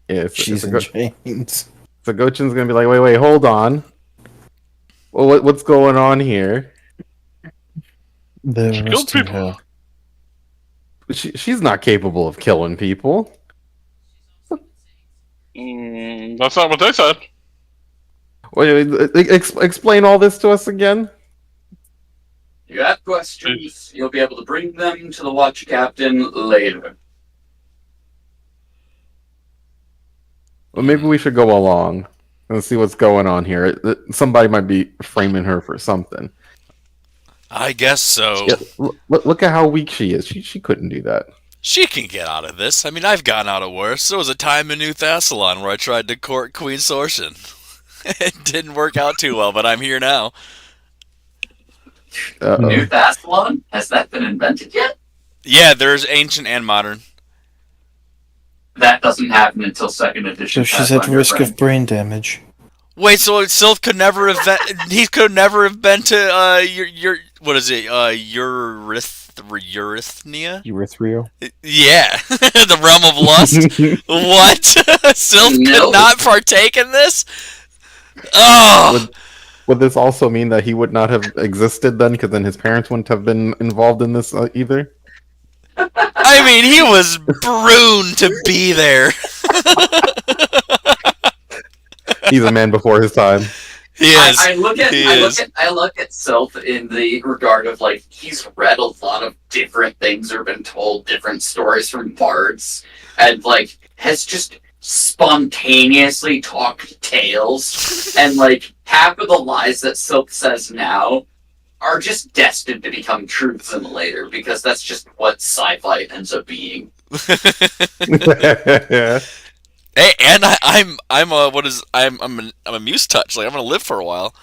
Yeah, she's in chains. So Gochen's gonna be like, wait, hold on. Well, what's going on here? She killed people. She's not capable of killing people. That's not what they said. Wait, explain all this to us again. You have questions, you'll be able to bring them to the watch captain later. Well, maybe we should go along and see what's going on here. Somebody might be framing her for something. I guess so. Yeah, look at how weak she is. She couldn't do that. She can get out of this. I mean, I've gotten out of worse. There was a time in New Thassalon where I tried to court Queen Sorcian. It didn't work out too well, but I'm here now. New Thassalon? Has that been invented yet? Yeah, there's ancient and modern. That doesn't happen until 2nd edition. So she's at risk of brain damage. Wait, so Sylph could never have he could never have been to your what is it? Eurythnia? Erythrio? Yeah. The realm of lust. What? Sylph could not partake in this? Oh. Would this also mean that he would not have existed then, because then his parents wouldn't have been involved in this either? I mean, he was bruned to be there. He's a man before his time. He is. I look at Sylph in the regard of, like, he's read a lot of different things or been told different stories from bards, and, like, has just spontaneously talked tales, and, like, half of the lies that Sylph says now are just destined to become truths in later, because that's just what sci-fi ends up being. Hey, and I'm a muse touch. Like, I'm gonna live for a while.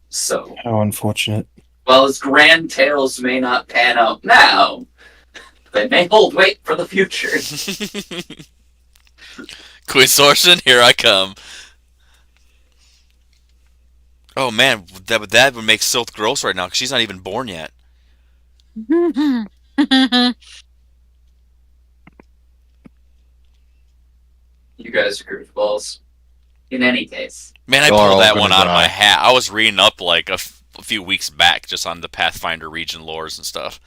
So how unfortunate. While his grand tales may not pan out now, they may hold weight for the future. Queen Sorcian, here I come. Oh man, that would make Sylph gross right now because she's not even born yet. You guys are goofballs. In any case. Man, I pulled that one out of my hat. I was reading up like a few weeks back just on the Pathfinder region lores and stuff.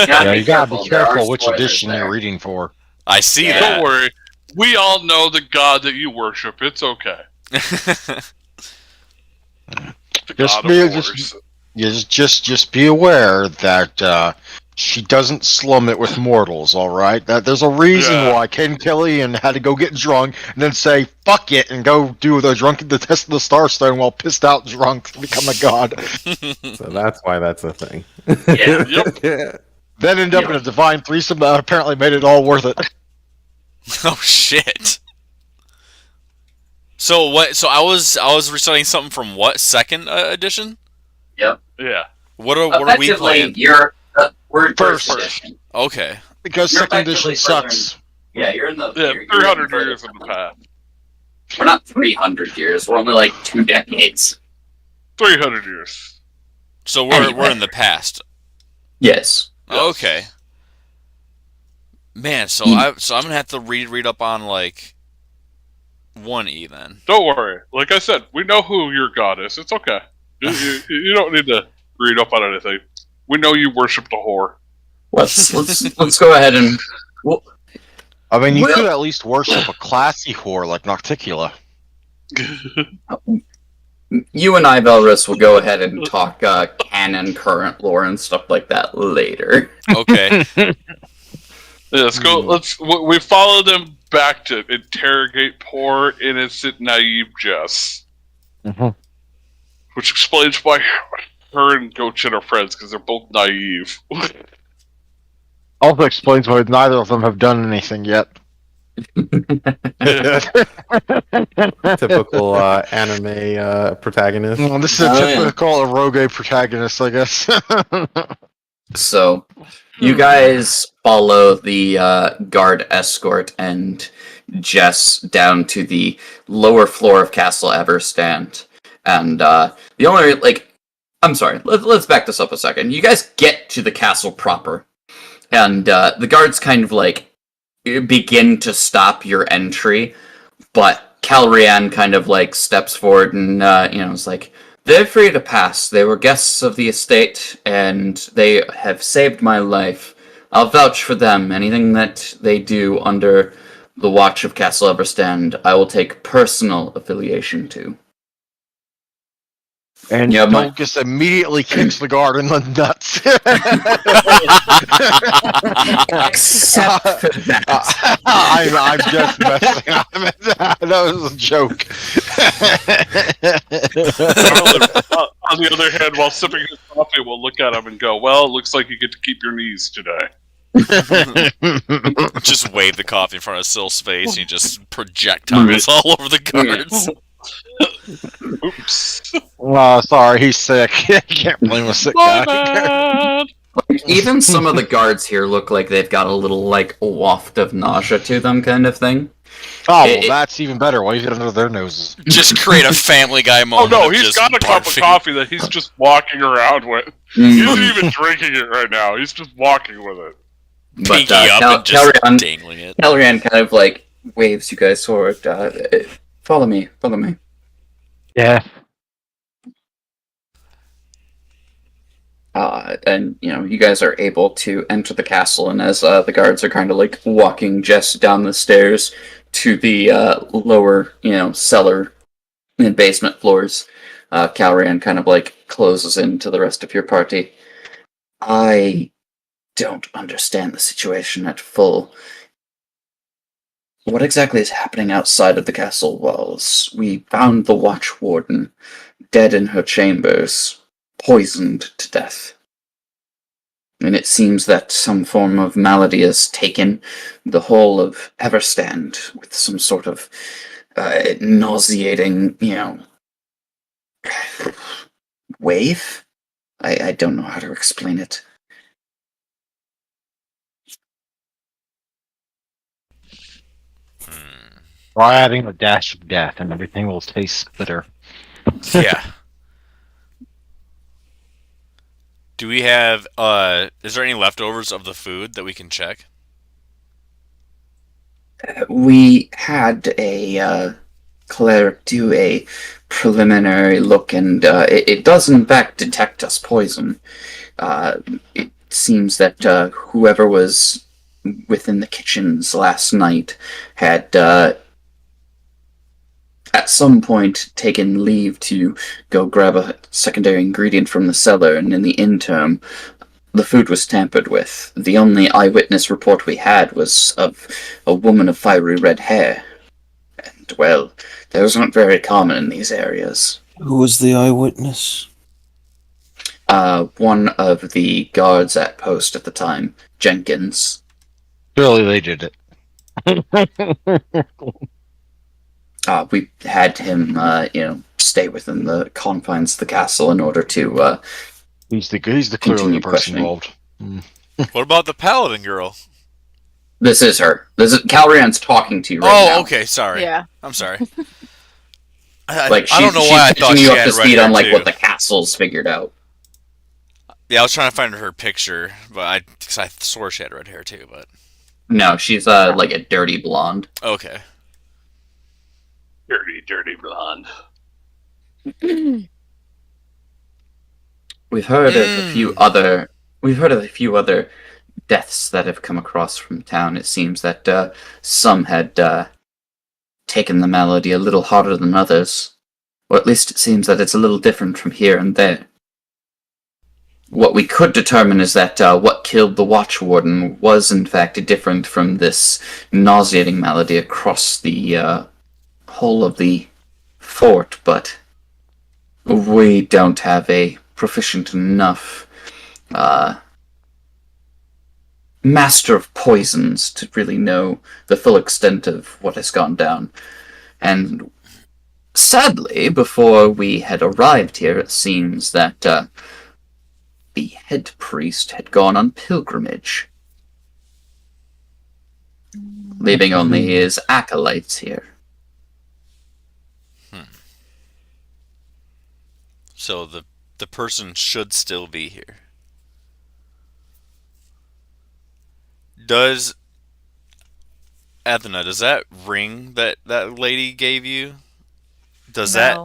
Yeah, you gotta be careful which edition you're reading for. I see that. Don't worry. We all know the god that you worship. It's okay. Just be aware that she doesn't slum it with mortals, alright? That there's a reason why Ken Killian had to go get drunk and then say, fuck it, and go do the test of the Starstone while pissed out drunk to become a god. So that's why that's a thing. Yeah. Yep. Then end up in a divine threesome that apparently made it all worth it. Oh shit. So what? So I was reciting something from what second edition? Yep. Yeah. What are we playing? We're First. edition. Okay. Because You're second edition effectively sucks. Yeah, you're in the. Yeah, you're 300 further years in the past. We're not 300 years. We're only like 2 decades. 300 years. So we're Anyway. in the past. Yes. Okay. Man, so I'm gonna have to read up on like 1E then. Don't worry. Like I said, we know who your god is. It's okay. You don't need to read up on anything. We know you worshipped a whore. Let's go ahead and. I mean, you Well- could at least worship a classy whore like Nocticula. You and I, Velrus, will go ahead and talk canon, current lore, and stuff like that later. Okay. Yeah, let's go. We follow them back to interrogate poor, innocent, naive Jess. Mhm. Which explains why her and Gochin are friends, because they're both naive. Also explains why neither of them have done anything yet. Typical anime protagonist. Well, this is a Oh, yeah. typical eroge protagonist, I guess. So, you guys follow the guard escort and Jess down to the lower floor of Castle Everstand. And the only, I'm sorry, let's back this up a second. You guys get to the castle proper, and the guards kind of begin to stop your entry, but Calrian kind of steps forward and is like, they're free to pass. They were guests of the estate, and they have saved my life. I'll vouch for them. Anything that they do under the watch of Castle Everstand, I will take personal affiliation to. And Yeah, my- Dolgus immediately kicks the guard in the nuts. Except for that. I'm just messing. That was a joke. On the other hand, while sipping his coffee, we'll look at him and go, well, it looks like you get to keep your knees today. Just wave the coffee in front of Syl's face and he just projectiles all over the guards. Oops. Oh, sorry, he's sick. Can't blame a sick My guy. bad. Even some of the guards here look like they've got a little waft of nausea to them, kind of thing. Oh, well, that's even better. Wave it under their noses. Just create a Family Guy Oh moment. no, of he's just got a cup of barfing. coffee that he's just walking around with. He isn't even drinking it right now. He's just walking with it. But Pinky up and just dangling it. Calrian kind of waves you guys forward. Follow me. Yeah. And you guys are able to enter the castle, and as the guards are kind of walking Jess down the stairs to the lower, cellar and basement floors, Calrian kind of closes into the rest of your party. I don't understand the situation at full. What exactly is happening outside of the castle walls? We found the watch warden dead in her chambers, poisoned to death. And it seems that some form of malady has taken the whole of Everstand with some sort of nauseating, wave? I don't know how to explain it. Try adding a dash of death and everything will taste bitter. Yeah. Do we have, is there any leftovers of the food that we can check? We had a cleric do a preliminary look, and it does in fact detect us poison. It seems that whoever was within the kitchens last night had at some point taken leave to go grab a secondary ingredient from the cellar, and in the interim, the food was tampered with. The only eyewitness report we had was of a woman of fiery red hair. And, well, those aren't very common in these areas. Who was the eyewitness? One of the guards at post at the time, Jenkins. Surely they did it. We had him, stay within the confines of the castle in order to He's the clearly continue the person questioning. involved. What about the paladin girl? This is her. Calrian's talking to you right now. Oh, okay. Sorry. Yeah. I'm sorry. I don't know why I thought catching she you up had to red speed hair on like too. what the castle's figured out. Yeah, I was trying to find her picture, but because I swore she had red hair too. But No, she's like a dirty blonde. okay. Dirty blonde. We've heard of a few other. We've heard of a few other deaths that have come across from town. It seems that some had taken the malady a little harder than others, or at least it seems that it's a little different from here and there. What we could determine is that what killed the Watch Warden was in fact different from this nauseating malady across the whole of the fort, but we don't have a proficient enough master of poisons to really know the full extent of what has gone down. And sadly, before we had arrived here, it seems that the head priest had gone on pilgrimage, leaving only his acolytes here. So the person should still be here. Does Athena, does that ring that lady gave you? Does that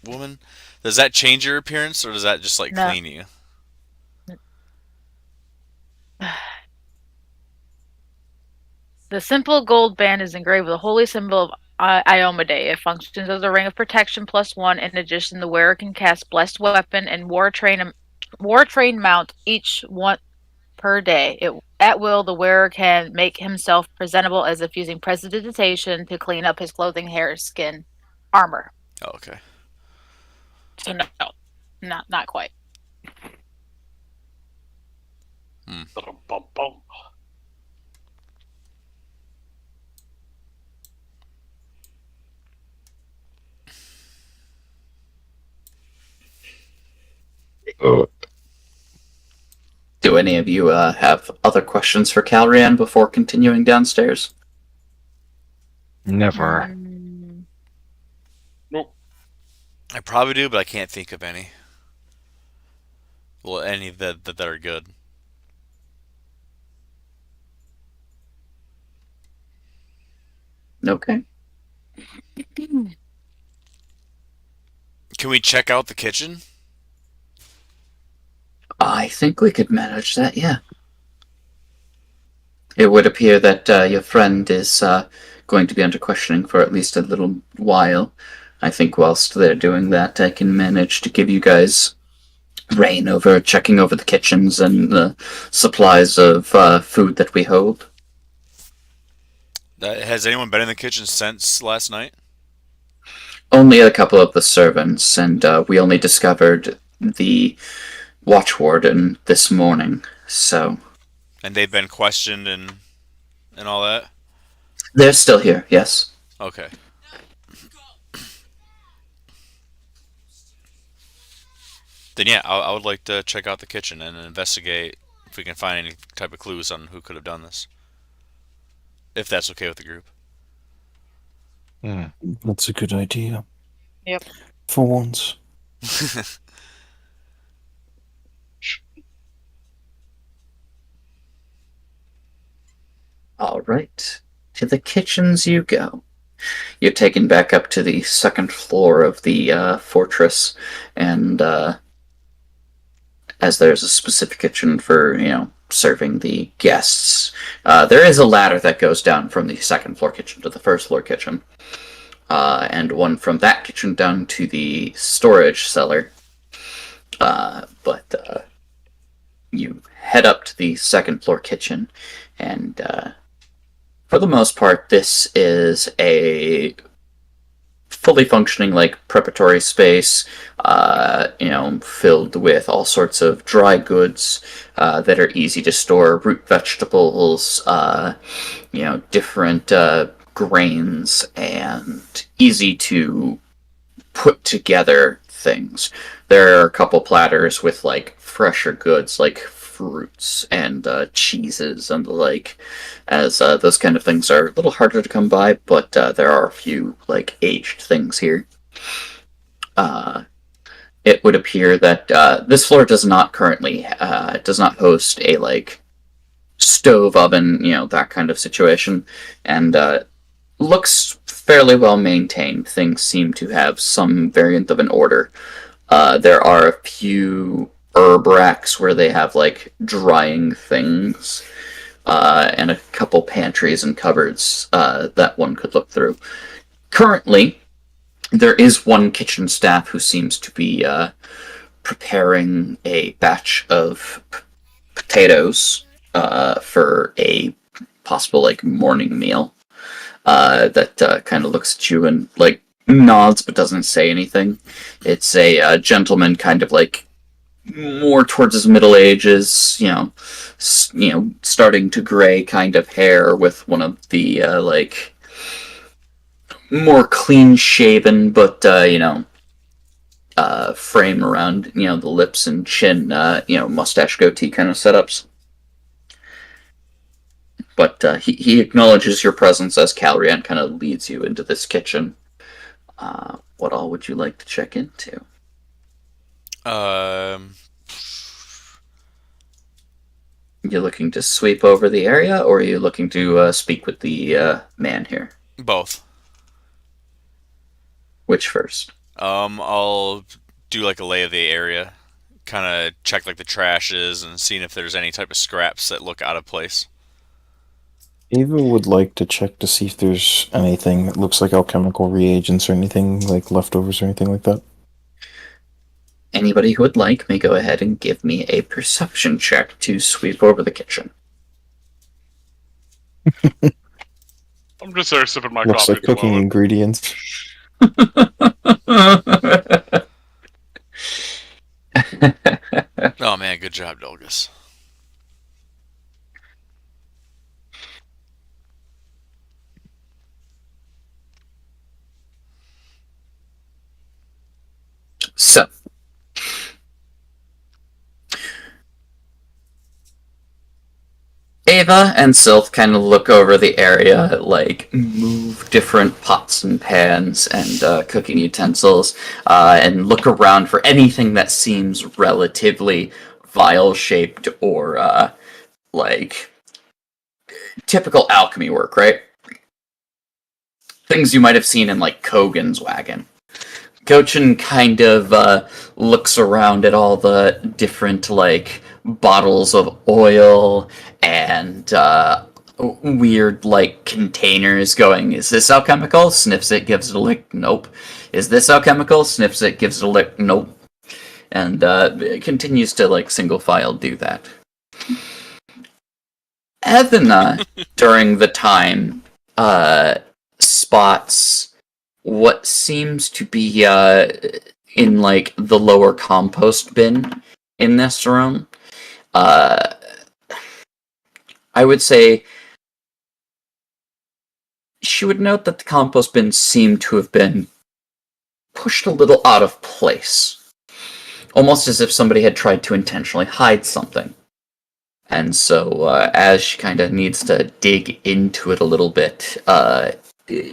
woman? Does that change your appearance, or does that just like clean you? The simple gold band is engraved with a holy symbol of Iomade. It functions as a ring of protection +1. In addition, the wearer can cast Blessed Weapon and War Train Mount, each one per day. At will, the wearer can make himself presentable as if using prestidigitation to clean up his clothing, hair, skin, armor. Oh, okay. So no, not quite. Do any of you have other questions for Calrian before continuing downstairs? Never. Nope. I probably do, but I can't think of any. Well, any that are good. Okay. Can we check out the kitchen? I think we could manage that, yeah. It would appear that your friend is going to be under questioning for at least a little while. I think whilst they're doing that, I can manage to give you guys reign over checking over the kitchens and the supplies of food that we hold. Has anyone been in the kitchen since last night? Only a couple of the servants, and we only discovered the Watch Warden this morning, so... And they've been questioned and all that? They're still here, yes. Okay. Then yeah, I would like to check out the kitchen and investigate if we can find any type of clues on who could have done this. If that's okay with the group. That's a good idea. Yep. For once. All right. To the kitchens you go. You're taken back up to the second floor of the fortress, and as there's a specific kitchen for, serving the guests, there is a ladder that goes down from the second floor kitchen to the first floor kitchen, and one from that kitchen down to the storage cellar. But you head up to the second floor kitchen, and for the most part, this is a fully functioning preparatory space, filled with all sorts of dry goods that are easy to store, root vegetables, different grains and easy to put together things. There are a couple platters with like fresher goods like fruits and cheeses and the like, as those kind of things are a little harder to come by, but there are a few like aged things here. It would appear that this floor does not currently does not host a like stove oven, that kind of situation, and looks fairly well maintained. Things seem to have some variant of an order. There are a few herb racks where they have like drying things, and a couple pantries and cupboards that one could look through. Currently, there is one kitchen staff who seems to be preparing a batch of potatoes for a possible like morning meal. That kind of looks at you and like nods but doesn't say anything. It's a gentleman, kind of like more towards his middle ages, starting to gray kind of hair, with one of the like more clean shaven, but frame around the lips and chin, mustache goatee kind of setups. But he acknowledges your presence as Calriant kind of leads you into this kitchen. What all would you like to check into? You looking to sweep over the area, or are you looking to speak with the man here? Both. Which first? I'll do like a lay of the area, kind of check like the trashes and seeing if there's any type of scraps that look out of place. Ava would like to check to see if there's anything that looks like alchemical reagents or anything like leftovers or anything like that. Anybody who would like may go ahead and give me a perception check to sweep over the kitchen. I'm just there sipping my Looks coffee. like cooking ingredients. Oh man, good job, Dolgus. So, Ava and Sylph kind of look over the area, like move different pots and pans and cooking utensils, and look around for anything that seems relatively vial-shaped or like typical alchemy work, right? Things you might have seen in like Kogan's wagon. Gochin kind of looks around at all the different like bottles of oil and weird like containers, going, is this alchemical? Sniffs it, gives it a lick, nope. Is this alchemical? Sniffs it, gives it a lick, nope. And it continues to like single file do that. Evana, during the time, spots what seems to be in like the lower compost bin in this room. I would say she would note that the compost bin seemed to have been pushed a little out of place, almost as if somebody had tried to intentionally hide something. And so as she kind of needs to dig into it a little bit,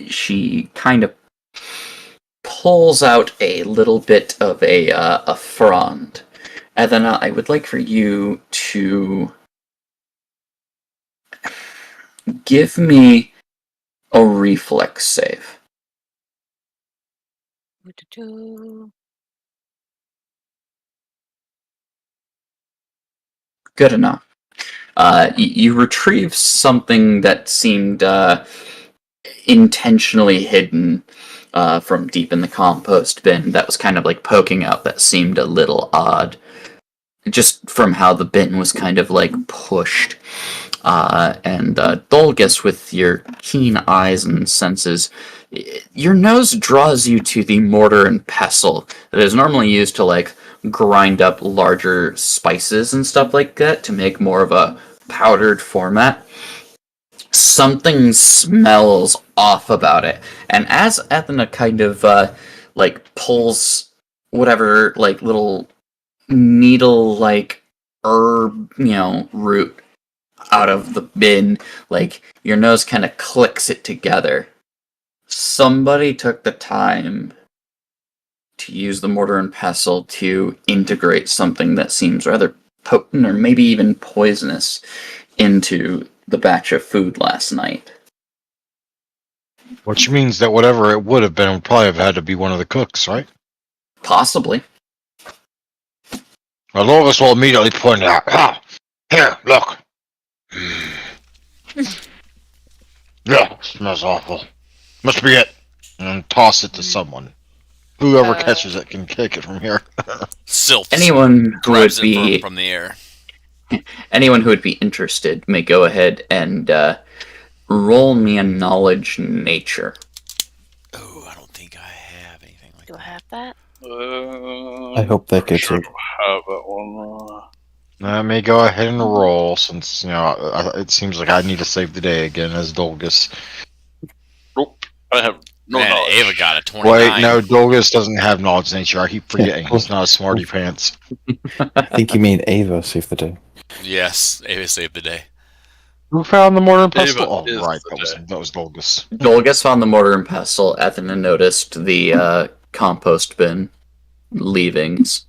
she kind of pulls out a little bit of a frond. And then I would like for you to give me a reflex save. Good enough. You retrieve something that seemed intentionally hidden from deep in the compost bin that was kind of like poking out, that seemed a little odd, just from how the bin was kind of like pushed. And Dolgus, with your keen eyes and senses, your nose draws you to the mortar and pestle that is normally used to like grind up larger spices and stuff like that to make more of a powdered format. something smells off about it. And as Ethna kind of like pulls whatever like little needle like herb, root out of the bin, like your nose kind of clicks it together. Somebody took the time to use the mortar and pestle to integrate something that seems rather potent or maybe even poisonous into the batch of food last night. Which means that whatever it would have been would probably have had to be one of the cooks, right? Possibly. Well, Lovis will immediately point out, here, look. Yeah, smells awful. Must be it. And toss it to someone. Whoever catches it can take it from here. Sylph Anyone who would grabs it be from the air. anyone who would be interested may go ahead and roll me a knowledge nature. Oh, I don't think I have anything like Do I that. have that? I hope that gets sure it. have that one. Let me go ahead and roll, since, it seems like I need to save the day again as Dolgus. Nope, I have no Man, knowledge. Ava got a 29. Wait, no, Dolgus doesn't have knowledge nature. I keep forgetting. He's not a smarty pants. I think you mean Ava saved the day. Yes, Ava saved the day. Who found the mortar and Ava pestle? Oh, is right, the that was Dolgus. Dolgus found the mortar and pestle. Ethna noticed the compost bin leavings.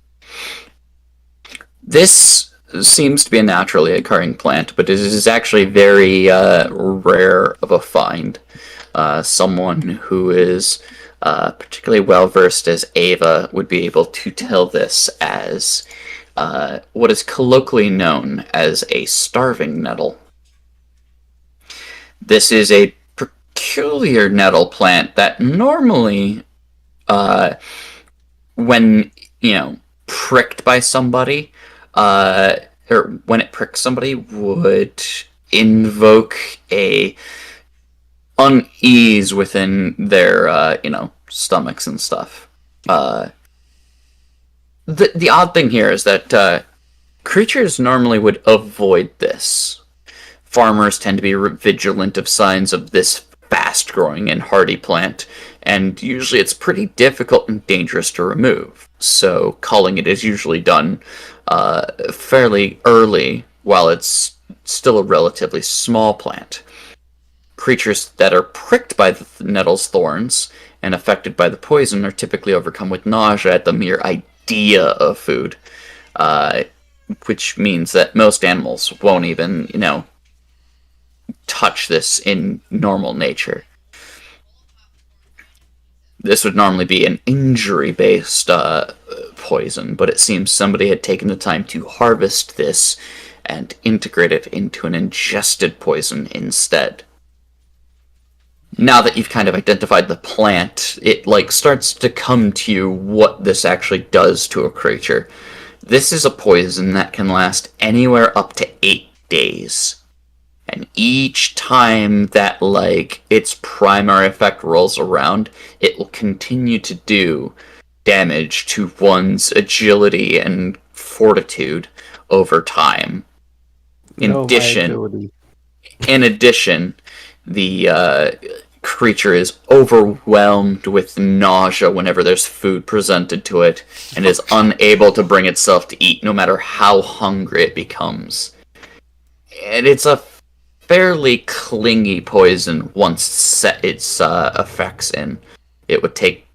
This seems to be a naturally occurring plant, but it is actually very rare of a find. Someone who is particularly well versed as Ava would be able to tell this as what is colloquially known as a starving nettle. This is a peculiar nettle plant that normally, when pricked by somebody, or when it pricks somebody, would invoke a unease within their stomachs and stuff. The odd thing here is that creatures normally would avoid this. Farmers tend to be vigilant of signs of this fast-growing and hardy plant, and usually it's pretty difficult and dangerous to remove. So culling it is usually done fairly early while it's still a relatively small plant. Creatures that are pricked by the nettle's thorns and affected by the poison are typically overcome with nausea at the mere idea of food, which means that most animals won't even, touch this in normal nature. This would normally be an injury-based poison, but it seems somebody had taken the time to harvest this and integrate it into an ingested poison instead. Now that you've kind of identified the plant, it starts to come to you what this actually does to a creature. This is a poison that can last anywhere up to 8 days. And each time that its primary effect rolls around, it will continue to do damage to one's agility and fortitude over time. In addition, the creature is overwhelmed with nausea whenever there's food presented to it, and is unable to bring itself to eat, no matter how hungry it becomes. And it's a fairly clingy poison once set its effects in. It would take,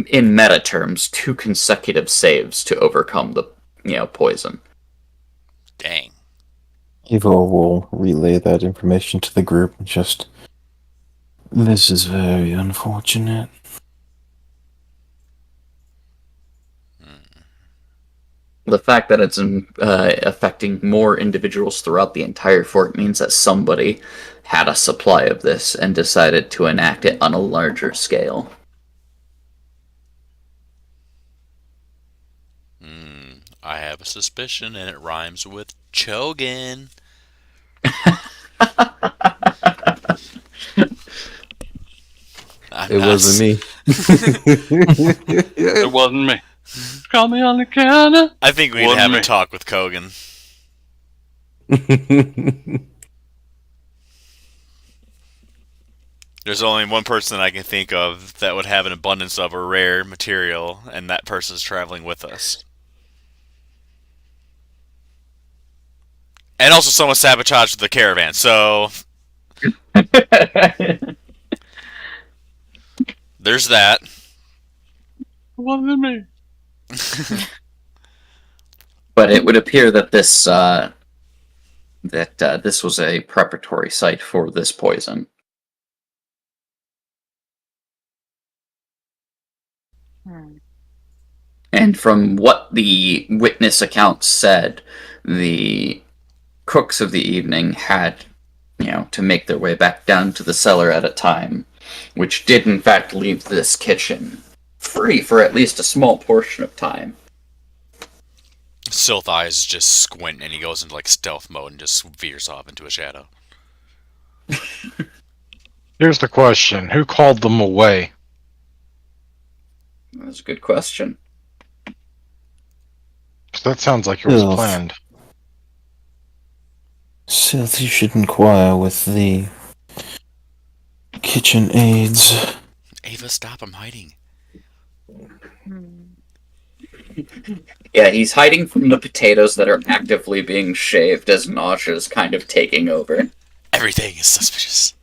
in meta terms, 2 consecutive saves to overcome the poison. Dang. Eva will relay that information to the group. This is very unfortunate. The fact that it's affecting more individuals throughout the entire fort means that somebody had a supply of this and decided to enact it on a larger scale. I have a suspicion, and it rhymes with Chogan. It wasn't me. It wasn't me. Call me on the counter. I think we need to have a talk with Kogan. There's only one person I can think of that would have an abundance of a rare material, and that person's traveling with us. And also someone sabotaged the caravan, so there's that. Wasn't me. But it would appear that this this was a preparatory site for this poison. And from what the witness accounts said, the cooks of the evening had, to make their way back down to the cellar at a time, which did in fact leave this kitchen free for at least a small portion of time. Sylth eyes just squint and he goes into like stealth mode and just veers off into a shadow. Here's the question: who called them away? That's a good question. 'Cause that sounds like it was Ugh. planned. Sylth, you should inquire with the kitchen aides. Ava, stop! I'm hiding. Yeah, he's hiding from the potatoes that are actively being shaved as nausea is kind of taking over. Everything is suspicious.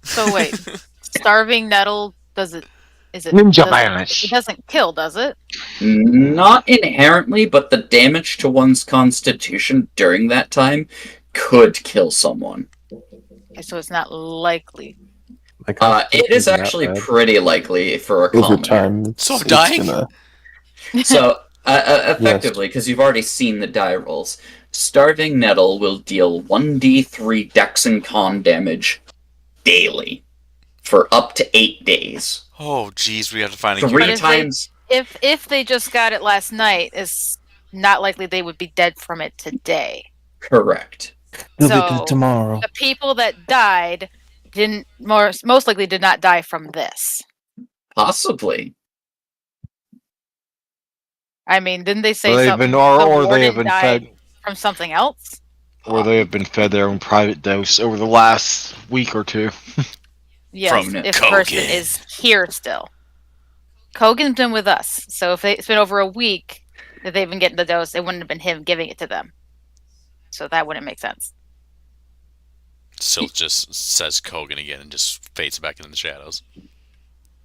So wait, starving nettle is it Ninja vanish. It doesn't kill, does it? Not inherently, but the damage to one's constitution during that time could kill someone. Okay, so it's not likely. Like, It is actually pretty likely for a Over commoner. time. So I'm dying? So, effectively, because you've already seen the die rolls, Starving Nettle will deal 1d3 dex and con damage daily for up to 8 days. Oh, geez, we have to find a Three But if times. If they just got it last night, it's not likely they would be dead from it today. Correct. They'll be So, dead tomorrow. The people that died most likely did not die from this. Possibly. I mean, didn't they say Or they've something? been, or the they have warden been died fed, from something else? or they have been fed their own private dose over the last week or two. Yes, From if the person Kogan. is here still. Kogan's been with us, so if it's been over a week that they've been getting the dose, it wouldn't have been him giving it to them. So that wouldn't make sense. Sylth just says Kogan again and just fades back into the shadows.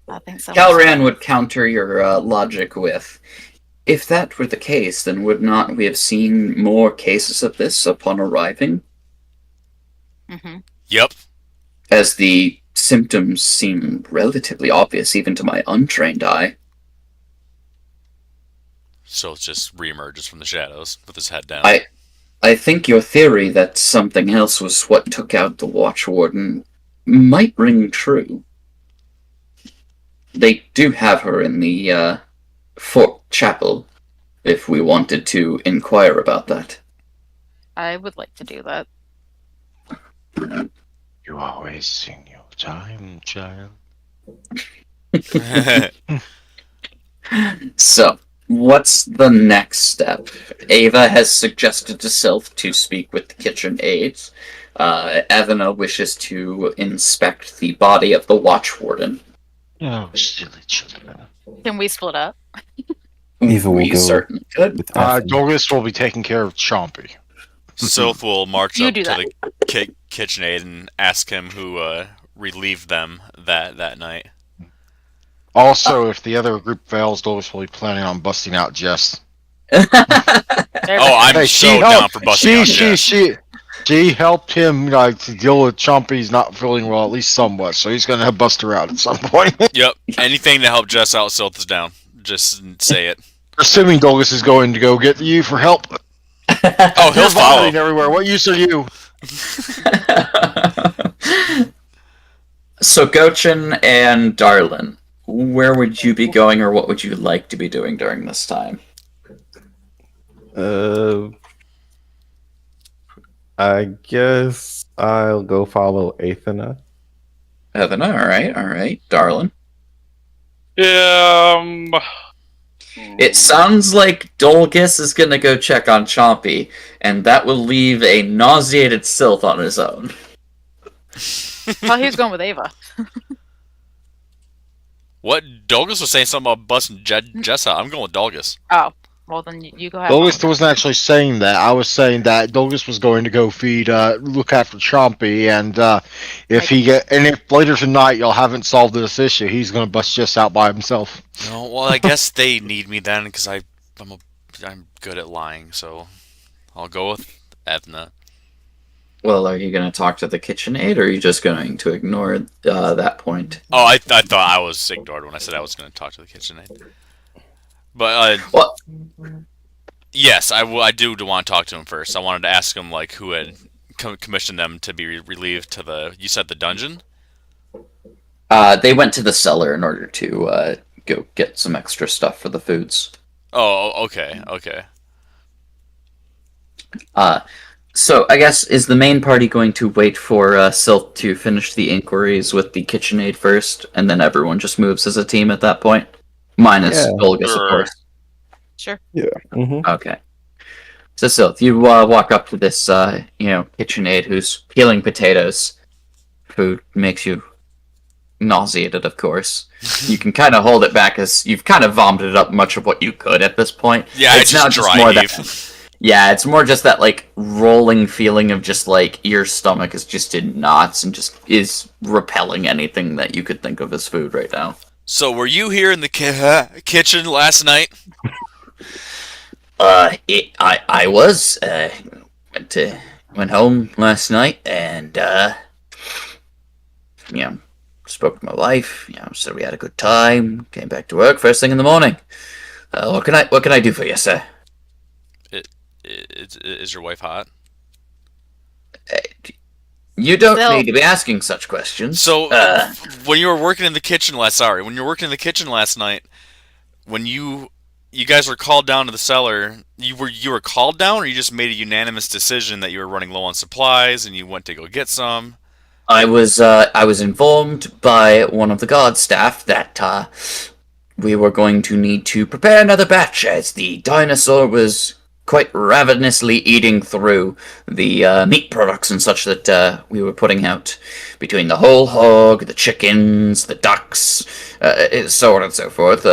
I think so. Calran would counter your logic with, if that were the case, then would not we have seen more cases of this upon arriving? Mm-hmm. Yep. As the symptoms seem relatively obvious even to my untrained eye. Sylth just reemerges from the shadows with his head down. I think your theory that something else was what took out the Watch Warden might ring true. They do have her in the Fort Chapel, if we wanted to inquire about that. I would like to do that. You are wasting your time, child. So, what's the next step? Ava has suggested to Sylph to speak with the kitchen aides. Evana wishes to inspect the body of the Watch Warden. Oh, silly children. Can we split up? Eva will We go certainly could. with Ethan. Dorgus will be taking care of Chompy. Sylph will march You up do to that. the KitchenAid and ask him who relieved them that night. Also, if the other group fails, Dorgus will be planning on busting out Jess. There Oh, I'm Hey, so down for busting out Jess. She helped him to deal with Chompy's not feeling well, at least somewhat. So he's gonna have bust her out at some point. Yep. Anything to help Jess out, Sylph is down. Just say it. Assuming Dorgus is going to go get you for help. Oh, he'll You're follow. vomiting everywhere. What use are you? So, Gochin and Darlin, where would you be going, or what would you like to be doing during this time? I guess I'll go follow Athena. Evana, alright. Darlin. Yeah, It sounds like Dolgus is gonna go check on Chompy, and that will leave a nauseated Sylph on his own. thought he was going with Ava. What? Dolgus was saying something about busting Jessa. I'm going with Dolgus. Oh, well then you go ahead. Dolgus wasn't actually saying that. I was saying that Dolgus was going to go feed, look after Chompy, and if later tonight y'all haven't solved this issue, he's going to bust Jess out by himself. No, well, I guess they need me then because I'm good at lying, so I'll go with Edna. Well, are you going to talk to the KitchenAid, or are you just going to ignore that point? Oh, I thought I was ignored when I said I was going to talk to the KitchenAid. But Well, yes, I do want to talk to him first. I wanted to ask him like who had commissioned them to be relieved to the. You said the dungeon? they went to the cellar in order to go get some extra stuff for the foods. Oh, okay. So I guess, is the main party going to wait for Silth to finish the inquiries with the KitchenAid first, and then everyone just moves as a team at that point? Minus Dolgus, of course. Sure. Yeah. Mm-hmm. Okay. So Silth, you walk up to this, KitchenAid who's peeling potatoes. Food makes you nauseated, of course. You can kind of hold it back as you've kind of vomited up much of what you could at this point. Yeah, it's now just more that. Yeah, it's more just that, like, rolling feeling of just, like, your stomach is just in knots and just is repelling anything that you could think of as food right now. So, were you here in the kitchen last night? I was. Went home last night and, spoke to my wife, said we had a good time, came back to work first thing in the morning. What can I do for you, sir? Is your wife hot? You don't need to be asking such questions. So, when you were working in the kitchen last night, when you guys were called down to the cellar, you were called down, or you just made a unanimous decision that you were running low on supplies and you went to go get some? I was informed by one of the guard staff that we were going to need to prepare another batch, as the dinosaur was quite ravenously eating through the meat products and such that we were putting out, between the whole hog, the chickens, the ducks, so on and so forth.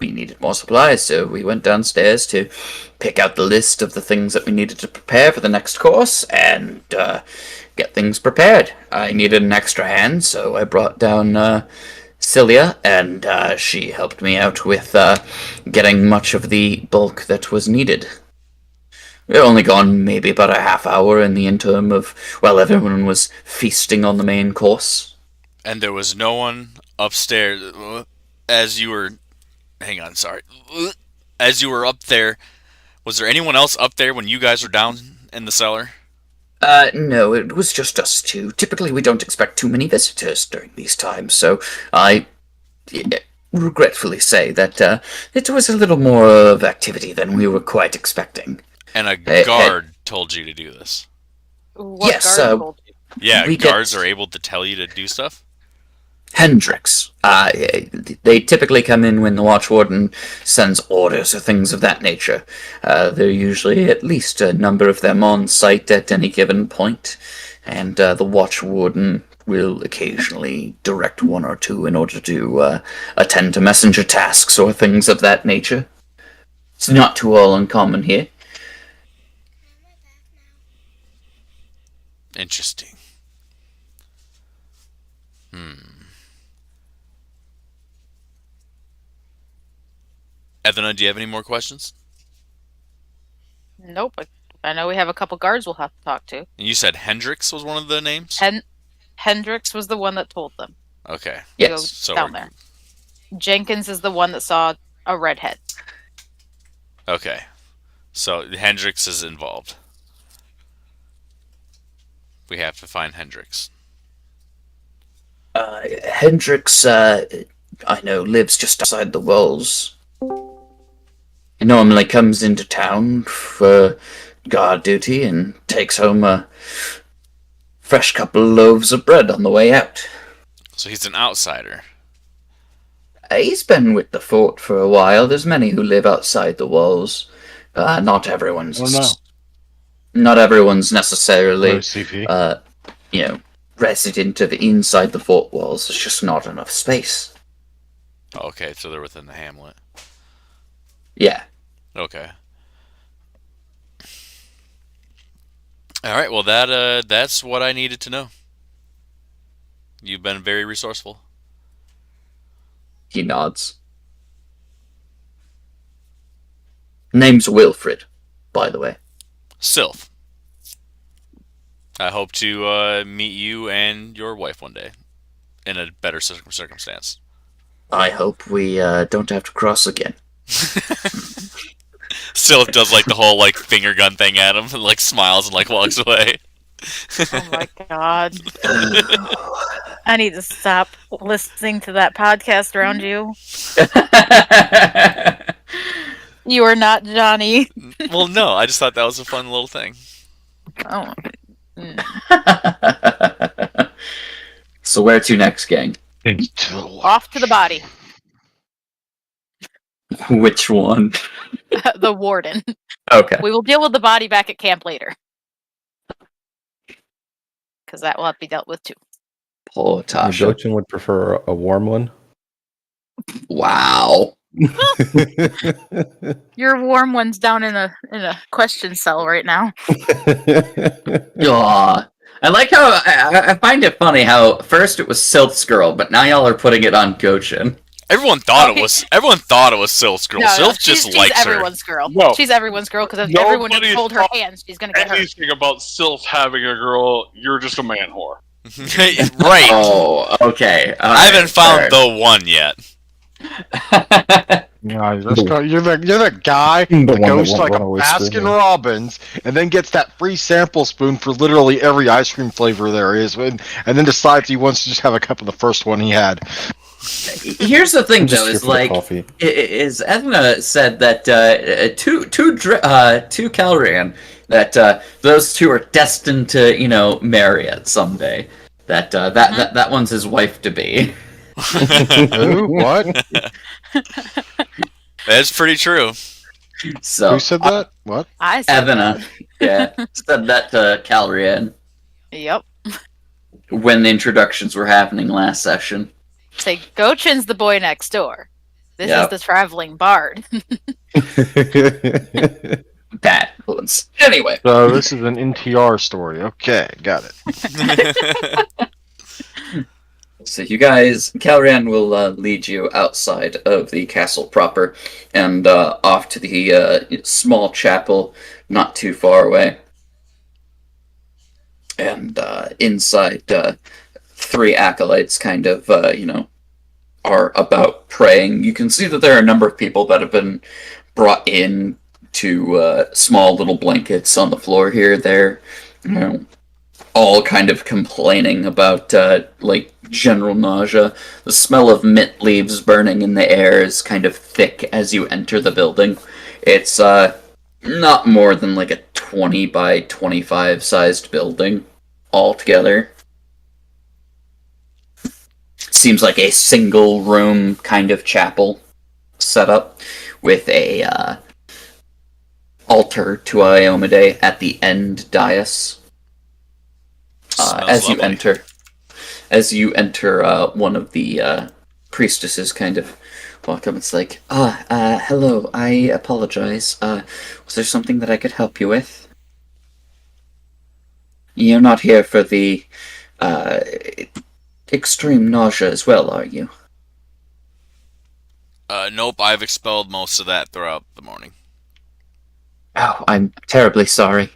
We needed more supplies, so we went downstairs to pick out the list of the things that we needed to prepare for the next course and get things prepared. I needed an extra hand, so I brought down Cilia, and she helped me out with getting much of the bulk that was needed. We had only gone maybe about a half hour in the interim of, while everyone was feasting on the main course. And there was no one upstairs as you were... Hang on, sorry. As you were up there, was there anyone else up there when you guys were down in the cellar? No, it was just us two. Typically we don't expect too many visitors during these times, so I regretfully say that it was a little more of activity than we were quite expecting. And a guard told you to do this? Yes, guard told you? Yeah, guards are able to tell you to do stuff? Hendrix. They typically come in when the Watch Warden sends orders or things of that nature. There are usually at least a number of them on site at any given point, and the Watch Warden will occasionally direct one or two in order to attend to messenger tasks or things of that nature. It's not too all uncommon here. Interesting. Edna, do you have any more questions? Nope. I know we have a couple guards we'll have to talk to. And you said Hendrix was one of the names? Hendrix was the one that told them. Okay. Yes. So down there. Jenkins is the one that saw a redhead. Okay. So Hendrix is involved. We have to find Hendrix. Hendrix, I know, lives just outside the walls. He normally comes into town for guard duty and takes home a fresh couple of loaves of bread on the way out. So he's an outsider. He's been with the fort for a while. There's many who live outside the walls. Not everyone's necessarily, resident of inside the fort walls. There's just not enough space. Okay, so they're within the hamlet. Yeah. Okay. All right. Well, that's what I needed to know. You've been very resourceful. He nods. Name's Wilfred, by the way. Sylph. I hope to meet you and your wife one day in a better circumstance. I hope we don't have to cross again. Sylph does like the whole like finger gun thing at him and like smiles and like walks away. Oh my god. I need to stop listening to that podcast around you. You are not Johnny. Well, no, I just thought that was a fun little thing. Oh. So where to next, gang? Off to the body. Which one? The warden. Okay. We will deal with the body back at camp later. Because that will have to be dealt with too. Poor Tasha. Gochin would prefer a warm one. Wow. Your warm one's down in a question cell right now. Aw. I like how I find it funny how first it was Sylph's girl, but now y'all are putting it on Gochin. Everyone thought it was Sylph's girl. Sylph just she's likes her. everyone's girl. No. She's everyone's girl because if Nobody everyone didn't hold her thought hands, she's gonna get hurt. Anything about Sylph having a girl, you're just a man whore. Right. Oh, okay. I haven't found the one yet. Yeah, you're the guy The that one goes that to like a won't run away Baskin screaming. Robbins and then gets that free sample spoon for literally every ice cream flavor there is, and then decides he wants to just have a cup of the first one he had. Here's the thing, Just though, here is for the like, coffee. is Edna said that to Calrian that those two are destined to marry it someday. That one's his wife to be. Who? What? That's pretty true. So Who said that? What? I said Edna, yeah, said that to Calrian that. Yep. when the introductions were happening last session. Say, Gochin's the boy next door. This Yep. is the traveling bard. Bad influence. Anyway, So this is an NTR story. Okay, got it. so you guys, Calrian will lead you outside of the castle proper and off to the small chapel not too far away. And inside, three acolytes kind of, are about praying. You can see that there are a number of people that have been brought in to small little blankets on the floor here. They're, all kind of complaining about, general nausea. The smell of mint leaves burning in the air is kind of thick as you enter the building. It's, not more than like a 20 by 25 sized building altogether. Seems like a single room kind of chapel setup with a altar to Iomade at the end dais. Smells lovely. As you enter, one of the priestesses kind of walk up. It's like, hello. I apologize. Was there something that I could help you with? You're not here for the extreme nausea as well, are you? Nope, I've expelled most of that throughout the morning. Oh, I'm terribly sorry.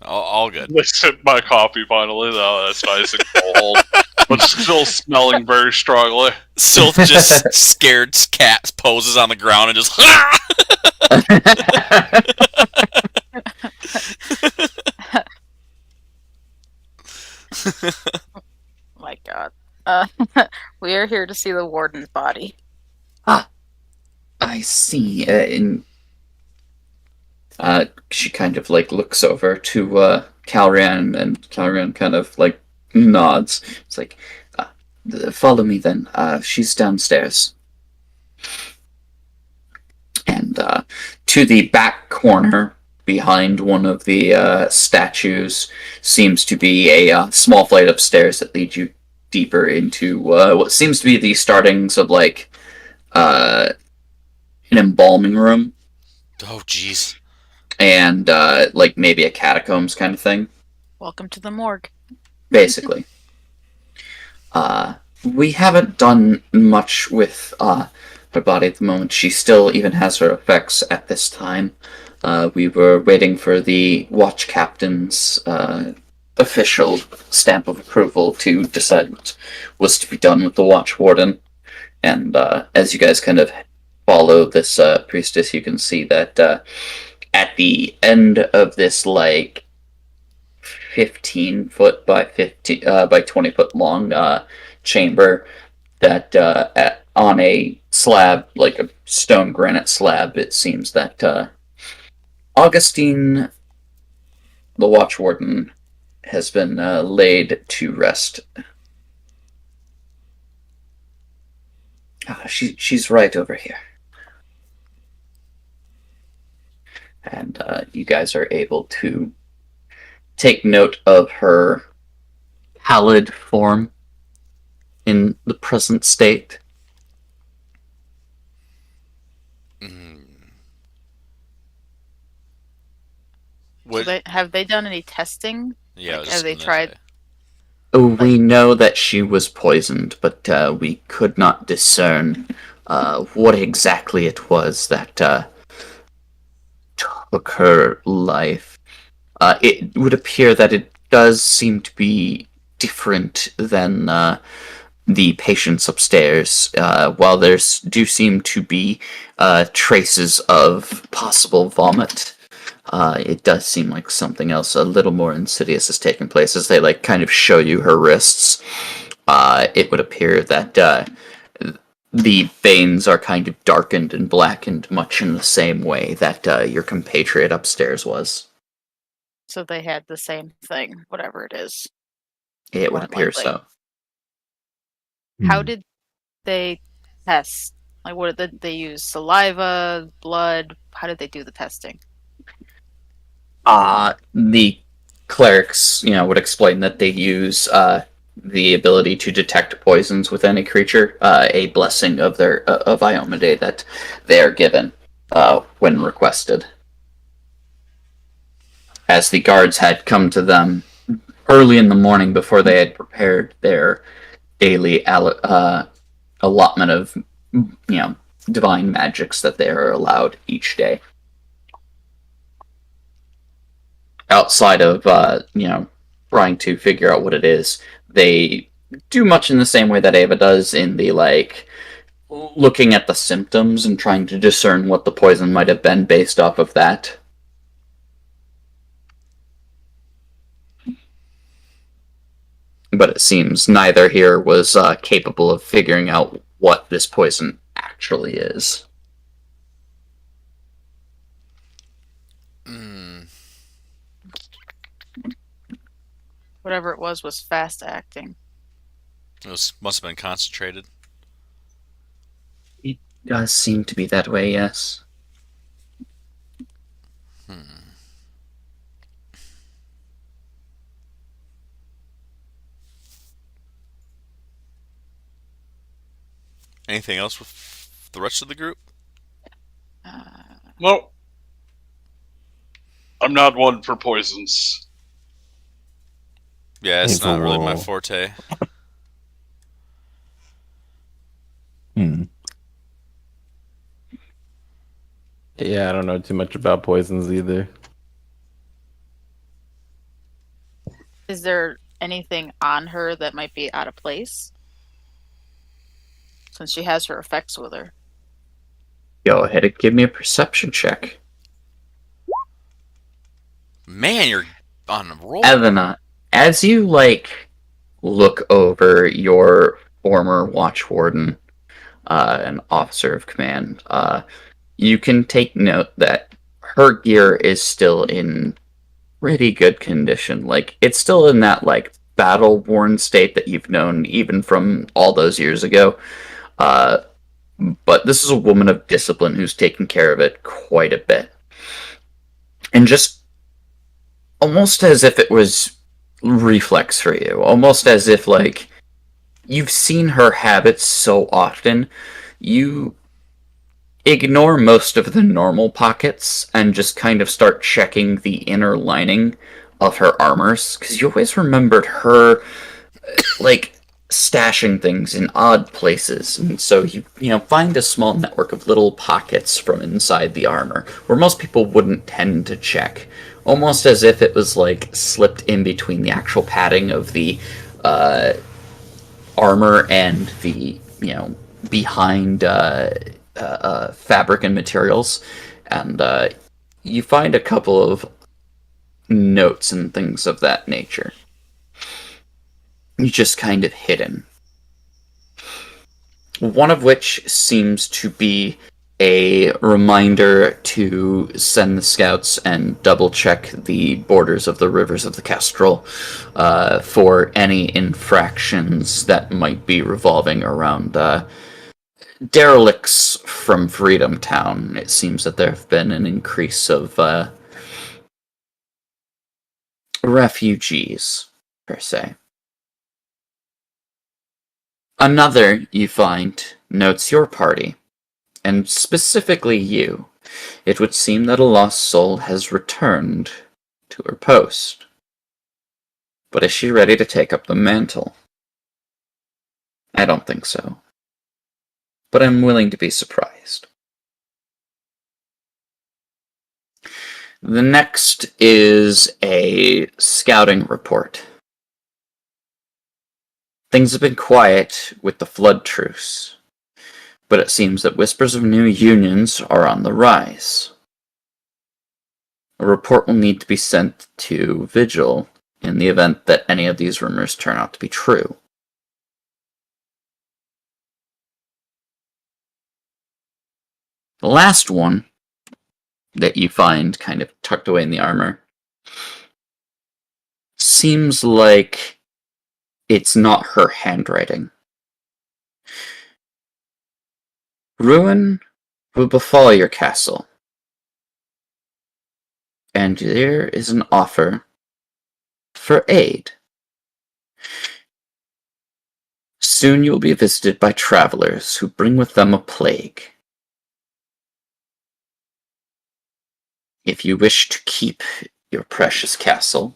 All good. I sip my coffee finally, though. That's nice and cold. But still smelling very strongly. Sylph just scared cat poses on the ground and just My God. We are here to see the warden's body. I see. She kind of looks over to Calrian, and Calrian kind of nods. It's like, follow me then. She's downstairs. And to the back corner behind one of the statues seems to be a small flight of stairs that lead you deeper into what seems to be the startings of like an embalming room. Oh, jeez. And like maybe a catacombs kind of thing. Welcome to the morgue. Basically. We haven't done much with her body at the moment. She still even has her effects at this time. We were waiting for the watch captain's official stamp of approval to decide what was to be done with the watch warden. And as you guys kind of follow this priestess, you can see that at the end of this like 15-foot by 20-foot long chamber, that on a slab, like a stone granite slab, it seems that Augustine, the watch warden, has been laid to rest. She's right over here. And you guys are able to take note of her pallid form in the present state. So have they done any testing? Yeah, like, have they tried? We know that she was poisoned, but we could not discern what exactly it was that took her life. It would appear that it does seem to be different than the patients upstairs. While there do seem to be traces of possible vomit, it does seem like something else a little more insidious is taking place. As they like kind of show you her wrists, it would appear that the veins are kind of darkened and blackened, much in the same way that your compatriot upstairs was. So they had the same thing, whatever it is. It would appear so. How did they test? Like, what did they use? Saliva, blood? How did they do the testing? The clerics, would explain that they use the ability to detect poisons with any creature, a blessing of their of Iomade that they are given when requested. As the guards had come to them early in the morning before they had prepared their daily allotment of, divine magics that they are allowed each day. Outside of, trying to figure out what it is, they do much in the same way that Ava does in the, looking at the symptoms and trying to discern what the poison might have been based off of that. But it seems neither here was capable of figuring out what this poison actually is. Whatever it was fast acting. It must have been concentrated. It does seem to be that way, yes. Anything else with the rest of the group? Well, I'm not one for poisons. Yeah, it's not really my forte. Yeah, I don't know too much about poisons either. Is there anything on her that might be out of place? Since she has her effects with her. Go ahead and give me a perception check. Man, you're on a roll. Evan, as you look over your former watch warden, an officer of command, you can take note that her gear is still in pretty good condition. It's still in that battle-worn state that you've known even from all those years ago. But this is a woman of discipline who's taken care of it quite a bit. and just almost as if it was reflex for you, almost as if like you've seen her habits so often, you ignore most of the normal pockets and just kind of start checking the inner lining of her armors, because you always remembered her like stashing things in odd places, and so you find a small network of little pockets from inside the armor where most people wouldn't tend to check, almost as if it was like slipped in between the actual padding of the armor and the behind fabric and materials, and you find a couple of notes and things of that nature. Just kind of hidden. One of which seems to be a reminder to send the scouts and double check the borders of the rivers of the Kestrel for any infractions that might be revolving around derelicts from Freedom Town. It seems that there have been an increase of refugees, per se. Another, you find, notes your party, and specifically you. It would seem that a lost soul has returned to her post. But is she ready to take up the mantle? I don't think so. But I'm willing to be surprised. The next is a scouting report. Things have been quiet with the flood truce, but it seems that whispers of new unions are on the rise. A report will need to be sent to Vigil in the event that any of these rumors turn out to be true. The last one that you find kind of tucked away in the armor seems like it's not her handwriting. Ruin will befall your castle, and there is an offer for aid. Soon you will be visited by travelers who bring with them a plague. If you wish to keep your precious castle,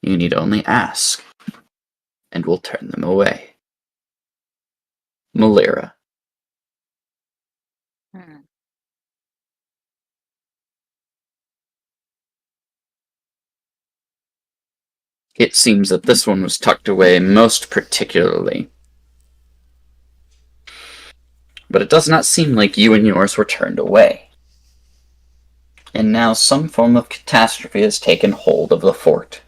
you need only ask, and we'll turn them away. Malira. It seems that this one was tucked away most particularly. But it does not seem like you and yours were turned away. And now some form of catastrophe has taken hold of the fort.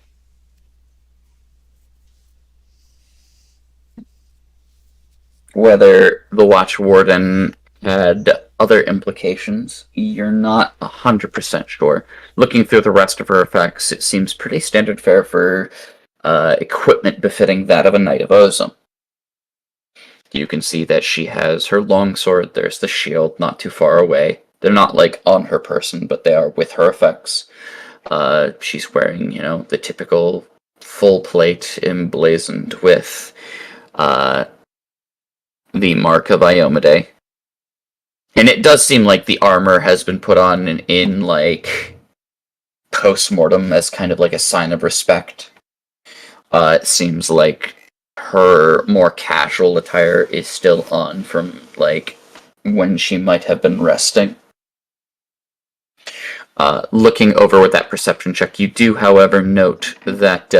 Whether the Watch Warden had other implications, you're not 100% sure. Looking through the rest of her effects, it seems pretty standard fare for equipment befitting that of a Knight of Ozum. You can see that she has her longsword, there's the shield not too far away. They're not like on her person, but they are with her effects. She's wearing, the typical full plate emblazoned with the mark of Iomade. And it does seem like the armor has been put on in like post-mortem as kind of like a sign of respect. It seems like her more casual attire is still on from like when she might have been resting. Looking over with that perception check, you do, however, note that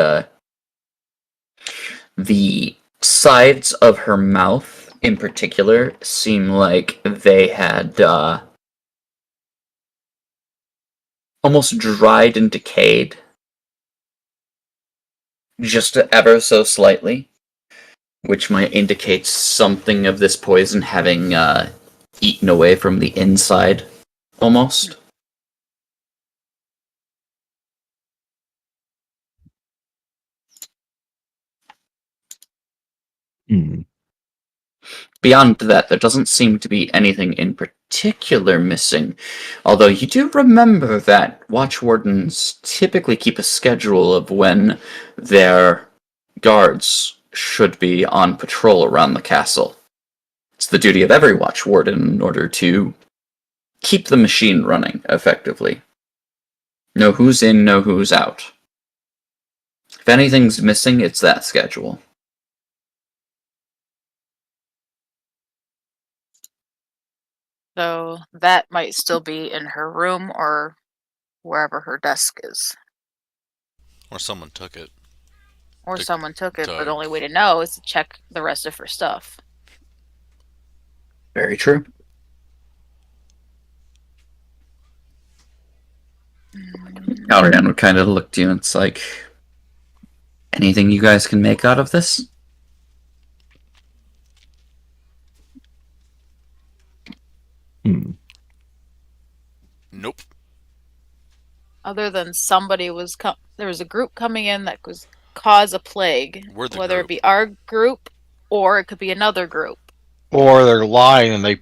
the sides of her mouth in particular seem like they had almost dried and decayed just ever so slightly, which might indicate something of this poison having eaten away from the inside, almost. Beyond that, there doesn't seem to be anything in particular missing. Although you do remember that watch wardens typically keep a schedule of when their guards should be on patrol around the castle. It's the duty of every watch warden in order to keep the machine running effectively. Know who's in, know who's out. If anything's missing, it's that schedule. So that might still be in her room or wherever her desk is. Or someone took it. Or To- someone took it, to- but the only way to know is to check the rest of her stuff. Very true. Calrian would kind of look to you and it's like, anything you guys can make out of this? Nope. Other than somebody was there was a group coming in that was cause a plague, We're the whether group. it be our group or it could be another group. Or they're lying and they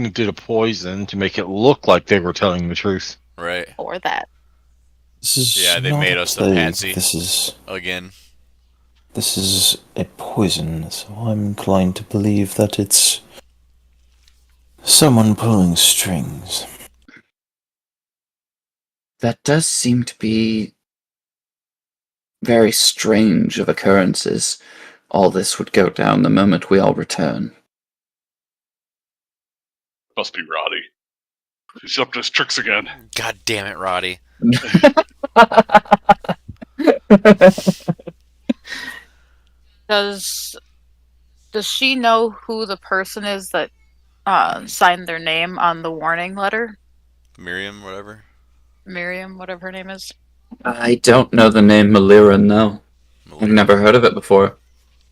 did a poison to make it look like they were telling the truth. Right. Or that. This is Yeah, they not made a us the plague. patsy. This Again. is a poison, so I'm inclined to believe that it's someone pulling strings. That does seem to be very strange of occurrences. All this would go down the moment we all return. Must be Roddy. He's up to his tricks again. God damn it, Roddy. Does she know who the person is that signed their name on the warning letter? Miriam, whatever. Miriam, whatever her name is. I don't know the name Malira, no. I've never heard of it before.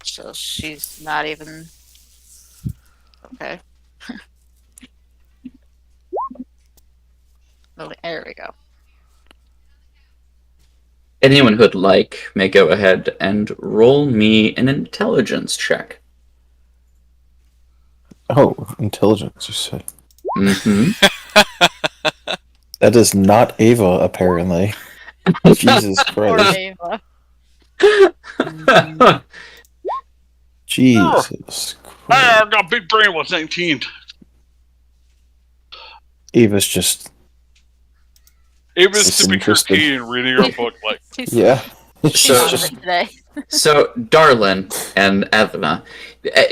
So she's not even okay. There we go. Anyone who'd like may go ahead and roll me an intelligence check. Oh, intelligence, you say. Mm-hmm. That is not Ava, apparently. Jesus Poor Christ. Ava. Jesus Christ. I got big brain was 19. Ava's just... Ava's sipping her Disinterested. tea and reading her book like, Yeah. She's So- out of it today. So, Darlin and Ethna.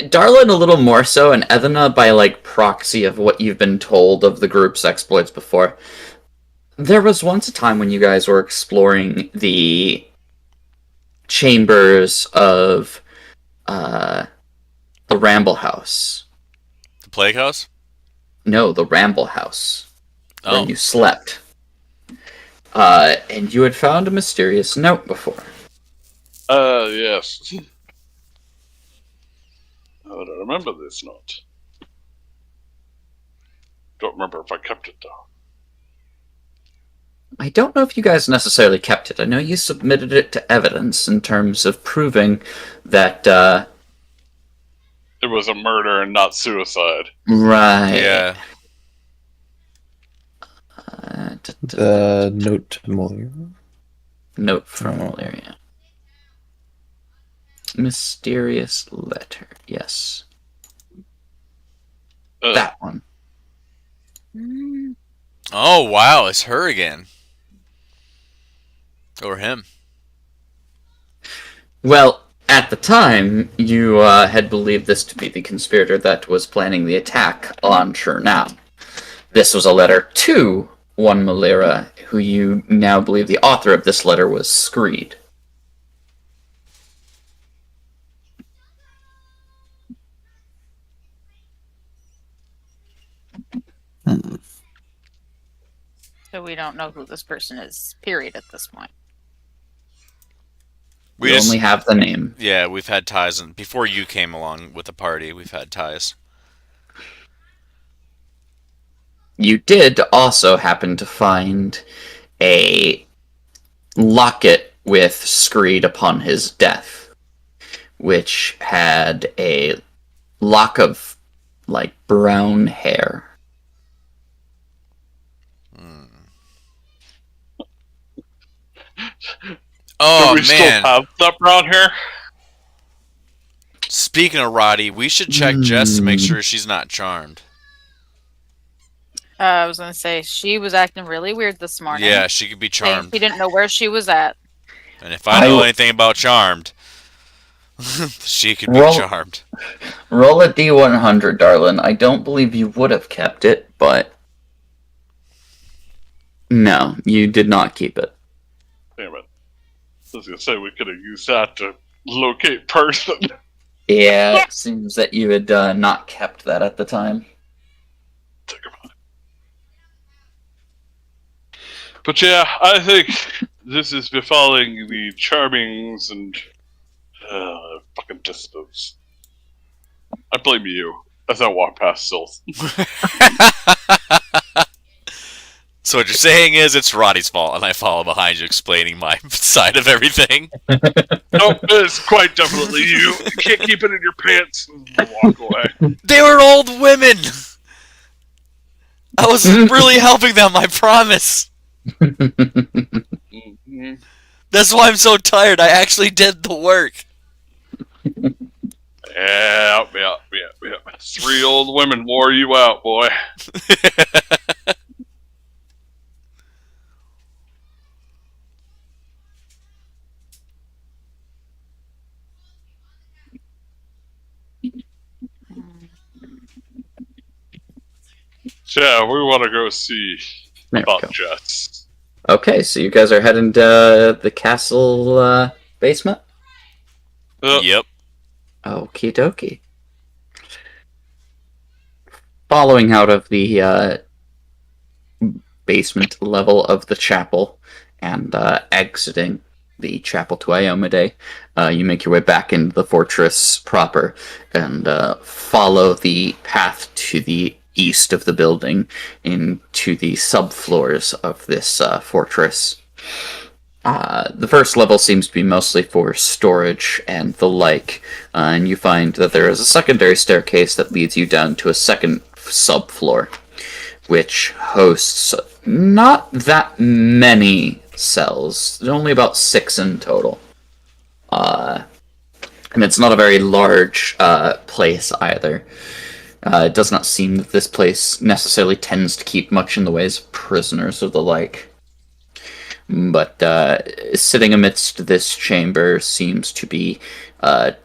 Darlin a little more so, and Ethna by, like, proxy of what you've been told of the group's exploits before. There was once a time when you guys were exploring the chambers of the Ramble House. The Plague House? No, the Ramble House. Oh. Where you slept. And you had found a mysterious note before. yes. I don't remember this note. Don't remember if I kept it though. I don't know if you guys necessarily kept it. I know you submitted it to evidence in terms of proving that, It was a murder and not suicide. right. Yeah. Note to Molia. Note from Valeria. Mysterious letter. Yes. That one. Oh, wow. It's her again. Or him. Well, at the time, you had believed this to be the conspirator that was planning the attack on Chernow. This was a letter to one Malira, who you now believe the author of this letter was Screed. So we don't know who this person is, period, at this point. We only have the name. Yeah, we've had ties. Before you came along with the party, we've had ties. You did also happen to find a locket with Screed upon his death, which had a lock of, like, brown hair Oh Do we still man! have stuff around here? Speaking of Roddy, we should check Jess to make sure she's not charmed. I was gonna say she was acting really weird this morning. Yeah, she could be saying charmed. she didn't know where she was at. And if I know anything about charmed, she could be charmed. Roll a D100, darling. I don't believe you would have kept it, but no, you did not keep it. Damn it. I was gonna say we could have used that to locate person. Yeah, it seems that you had not kept that at the time. But yeah, I think this is befalling the charmings and fucking distos. I blame you as I walk past Sylph. So what you're saying is it's Roddy's fault, and I follow behind you explaining my side of everything. Nope, it's quite definitely you. You can't keep it in your pants and walk away. They were old women! I was really helping them, I promise. Mm-hmm. That's why I'm so tired. I actually did the work. Yeah. 3 old women wore you out, boy. So yeah, we want to go see about Jess. Okay, so you guys are heading to the castle basement? Yep. Okie dokie. Following out of the basement level of the chapel and exiting the chapel to Iomade, you make your way back into the fortress proper and follow the path to the east of the building into the subfloors of this fortress. The first level seems to be mostly for storage and the like, and you find that there is a secondary staircase that leads you down to a second subfloor, which hosts not that many cells. There's only about 6 in total. And it's not a very large place either. It does not seem that this place necessarily tends to keep much in the ways of prisoners or the like. But sitting amidst this chamber seems to be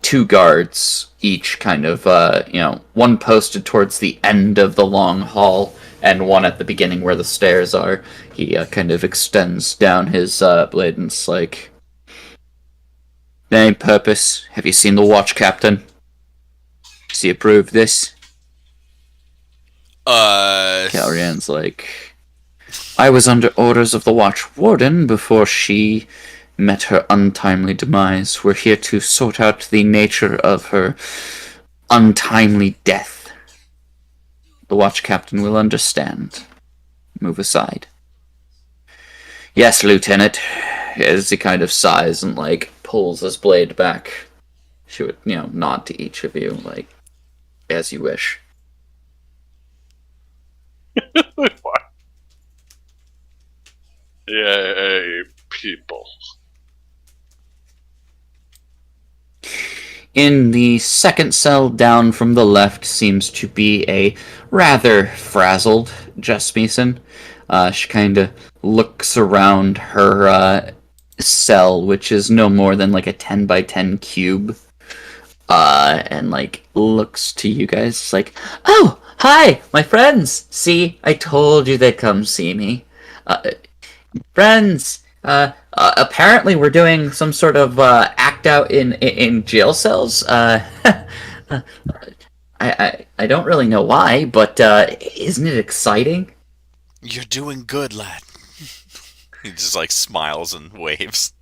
2 guards, each kind of, one posted towards the end of the long hall, and one at the beginning where the stairs are. He kind of extends down his blade and it's like, "Any purpose? Have you seen the watch, Captain? Does he approve this?" Calrian's like, "I was under orders of the watch warden before she met her untimely demise. We're here to sort out the nature of her untimely death. The watch captain will understand. Move aside." "Yes, Lieutenant," as he kind of sighs and, pulls his blade back. She would, nod to each of you, as you wish. Yay, people. In the second cell down from the left seems to be a rather frazzled Jasmison. She kind of looks around her cell, which is no more than a 10 by 10 cube, and looks to you guys like, "Oh, hi, my friends! See, I told you they'd come see me. Friends, apparently we're doing some sort of act out in jail cells. I don't really know why, but isn't it exciting?" "You're doing good, lad." He just smiles and waves.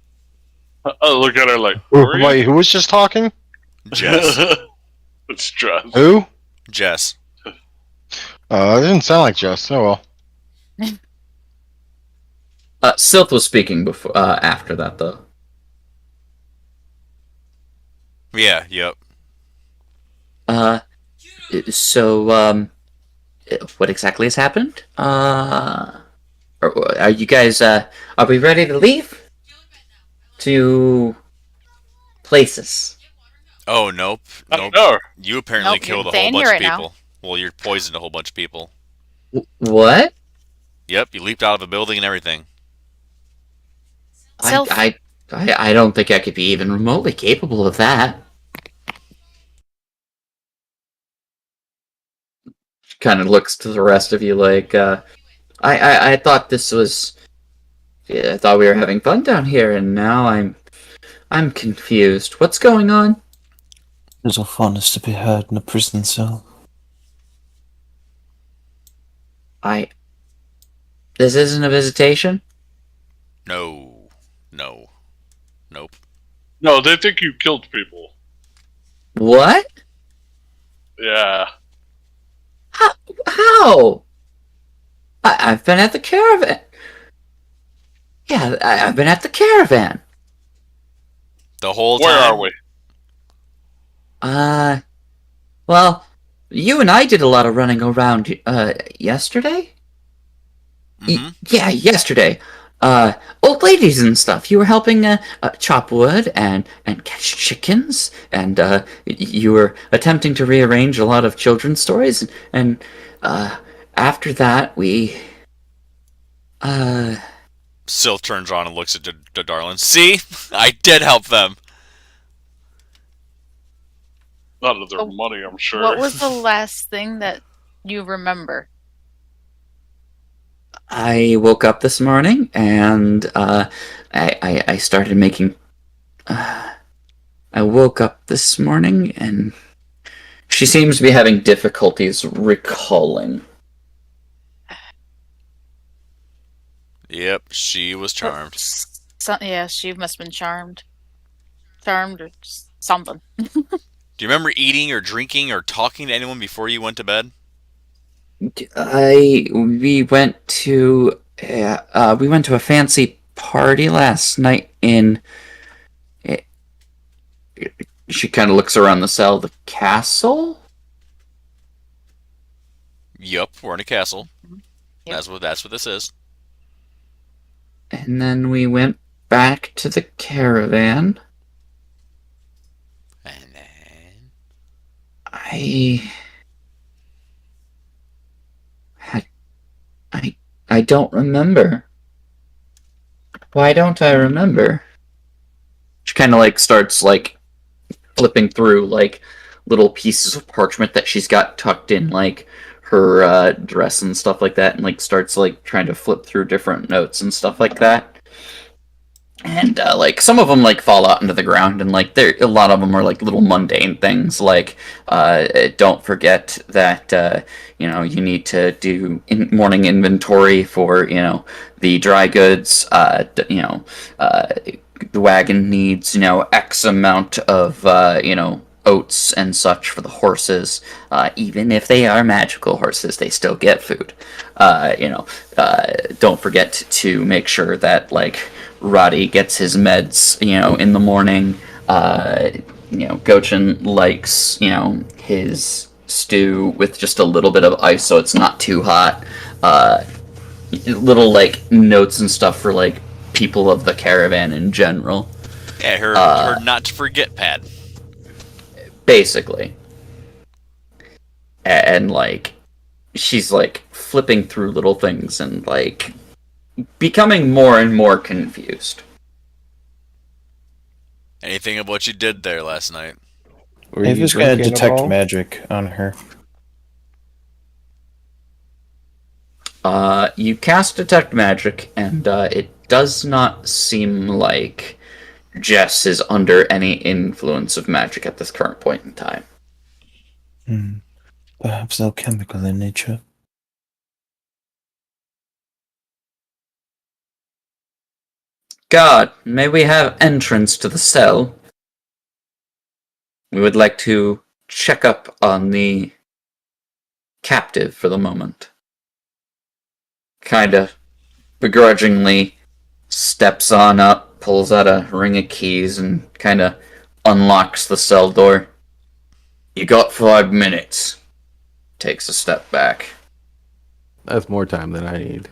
I look at her like, Wait, who was just talking? Jess. It's Jess. Who? Jess. It didn't sound like Jess. Oh well. Sylph was speaking before, after that, though. Yeah, yep. So, what exactly has happened? Are you guys, are we ready to leave? to places. Oh, nope. I Nope. don't know. You apparently Nope, you're killed a whole staying bunch here of right now. people. Well, you're poisoned a whole bunch of people. What? Yep, you leaped out of a building and everything. I don't think I could be even remotely capable of that. Kind of looks to the rest of you like, I thought this was. Yeah, I thought we were having fun down here, and now I'm confused. What's going on? Little fun is to be had in a prison cell. This isn't a visitation? No. No. Nope. No, they think you killed people. What? Yeah. How? I've been at the caravan. Yeah, I've been at the caravan. The whole Where time? are we? Well, you and I did a lot of running around, yesterday? Mhm. Yeah, yesterday. Old ladies and stuff. You were helping, chop wood and catch chickens, and, you were attempting to rearrange a lot of children's stories, and, after that, Syl turns around and looks at the Darlin. See? I did help them. Not of their Oh, money, I'm sure. What was the last thing that you remember? I woke up this morning and I started making. I woke up this morning and she seems to be having difficulties recalling. Yep, she was charmed. Yeah, she must have been charmed. Charmed or something. Do you remember eating or drinking or talking to anyone before you went to bed? We went to a fancy party last night in. She kind of looks around the cell. The castle. Yup, we're in a castle. Yep. That's what this is. And then we went back to the caravan. And then I don't remember. Why don't I remember? She kind of like starts like flipping through like little pieces of parchment that she's got tucked in like her dress and stuff like that, and like starts like trying to flip through different notes and stuff like that. And like some of them like fall out into the ground, and like a lot of them are like little mundane things, like don't forget that you need to do morning inventory for the dry goods. The wagon needs X amount of oats and such for the horses. Even if they are magical horses, they still get food. Don't forget to make sure that like Roddy gets his meds, in the morning. Gochin likes, his stew with just a little bit of ice so it's not too hot. Little, like, notes and stuff for, like, people of the caravan in general. yeah, her not to forget pad. Basically. And, like, she's, like, flipping through little things and, like, becoming more and more confused. Anything of what you did there last night? Were you Ava's gonna drinking at detect all? magic on her. You cast Detect Magic, and it does not seem like Jess is under any influence of magic at this current point in time. Perhaps alchemical in nature. God, may we have entrance to the cell? We would like to check up on the captive for the moment. Kinda begrudgingly steps on up, pulls out a ring of keys, and kinda unlocks the cell door. You got 5 minutes. Takes a step back. That's more time than I need.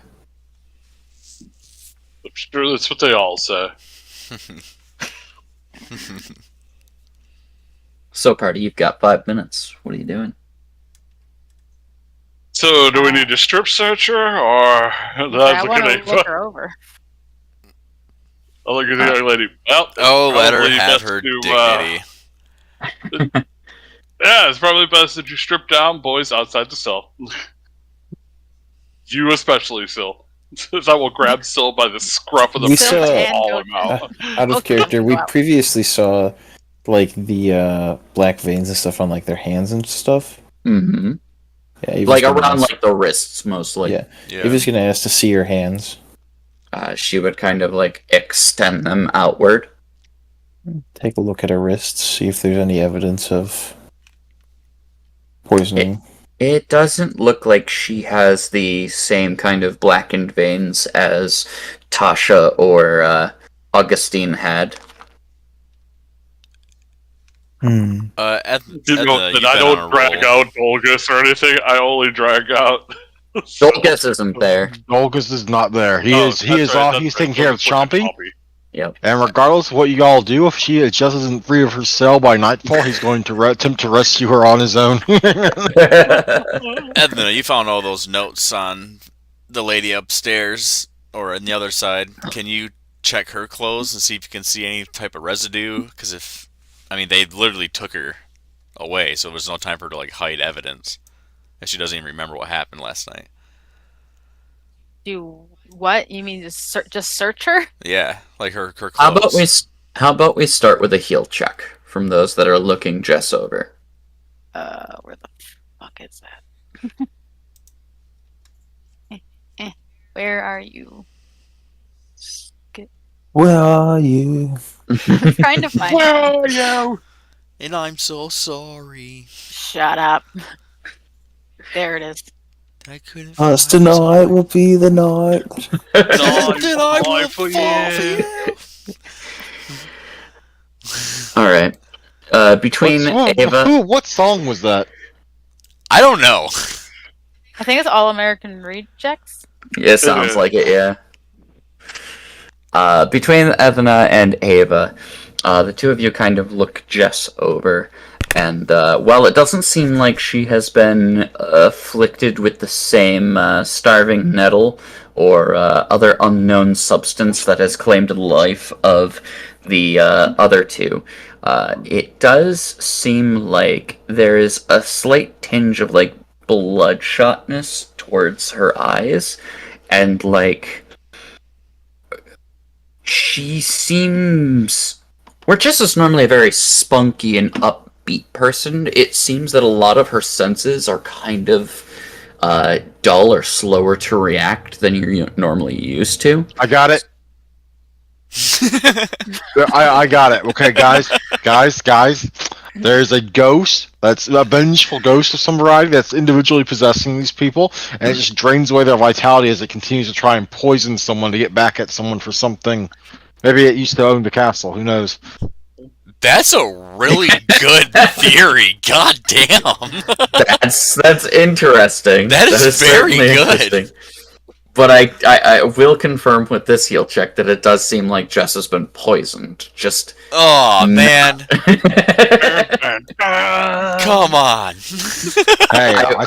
I'm sure that's what they all say. So, party, you've got 5 minutes. What are you doing? So, do we need to strip search her, or I want to look her over. I'll look at the young lady. Well, let her probably have best her to, dignity. Yeah, it's probably best that you strip down boys outside the cell. You especially, Syl. I will grab Syl by the scruff of the We face saw- and haul him out. Out of Okay. character, we previously saw like the black veins and stuff on like their hands and stuff. Mm-hmm. Yeah, Ava's Like gonna around ask- like the wrists, mostly. Yeah, Yeah. Ava's gonna ask to see her hands. She would kind of like extend them outward. Take a look at her wrists, see if there's any evidence of poisoning. It doesn't look like she has the same kind of blackened veins as Tasha or Augustine had. Hmm. That I don't drag out Dolgus or anything. I only drag out. Dolgus isn't there. Dolgus is not there. He Oh, is that's right, off. that's He's right. taking care of Chompy. Yep. And regardless of what you all do, if she just isn't free of her cell by nightfall, he's going to attempt to rescue her on his own. Edna, you found all those notes on the lady upstairs or on the other side. Can you check her clothes and see if you can see any type of residue? Because they literally took her away, so there's no time for her to like hide evidence, and she doesn't even remember what happened last night. Do what? You mean just search her? Yeah, like her clothes. How about we start with a heal check from those that are looking Jess over? Where the fuck is that? Where are you? Where are you? I'm trying to find Where her. are you? And I'm so sorry. Shut up. There it is. I couldn't. Us tonight will be the night. Then I will fall for you. All right. Between Ava, What song was that? I don't know. I think it's All American Rejects. it sounds like it, yeah. Between Edna and Ava, the two of you kind of look Jess over, and while it doesn't seem like she has been afflicted with the same starving nettle or other unknown substance that has claimed the life of the other two, it does seem like there is a slight tinge of like bloodshotness towards her eyes, and like she seems, where Jess is normally a very spunky and upbeat person, it seems that a lot of her senses are kind of dull or slower to react than you're normally used to. I got it. I got it. Okay, guys. There's a ghost that's a vengeful ghost of some variety that's individually possessing these people, and it just drains away their vitality as it continues to try and poison someone to get back at someone for something. Maybe it used to own the castle. Who knows? That's a really good theory. God damn. That's interesting. That is very certainly good. interesting. But I will confirm with this heal check that it does seem like Jess has been poisoned. Just Oh man. Come on. Hey, I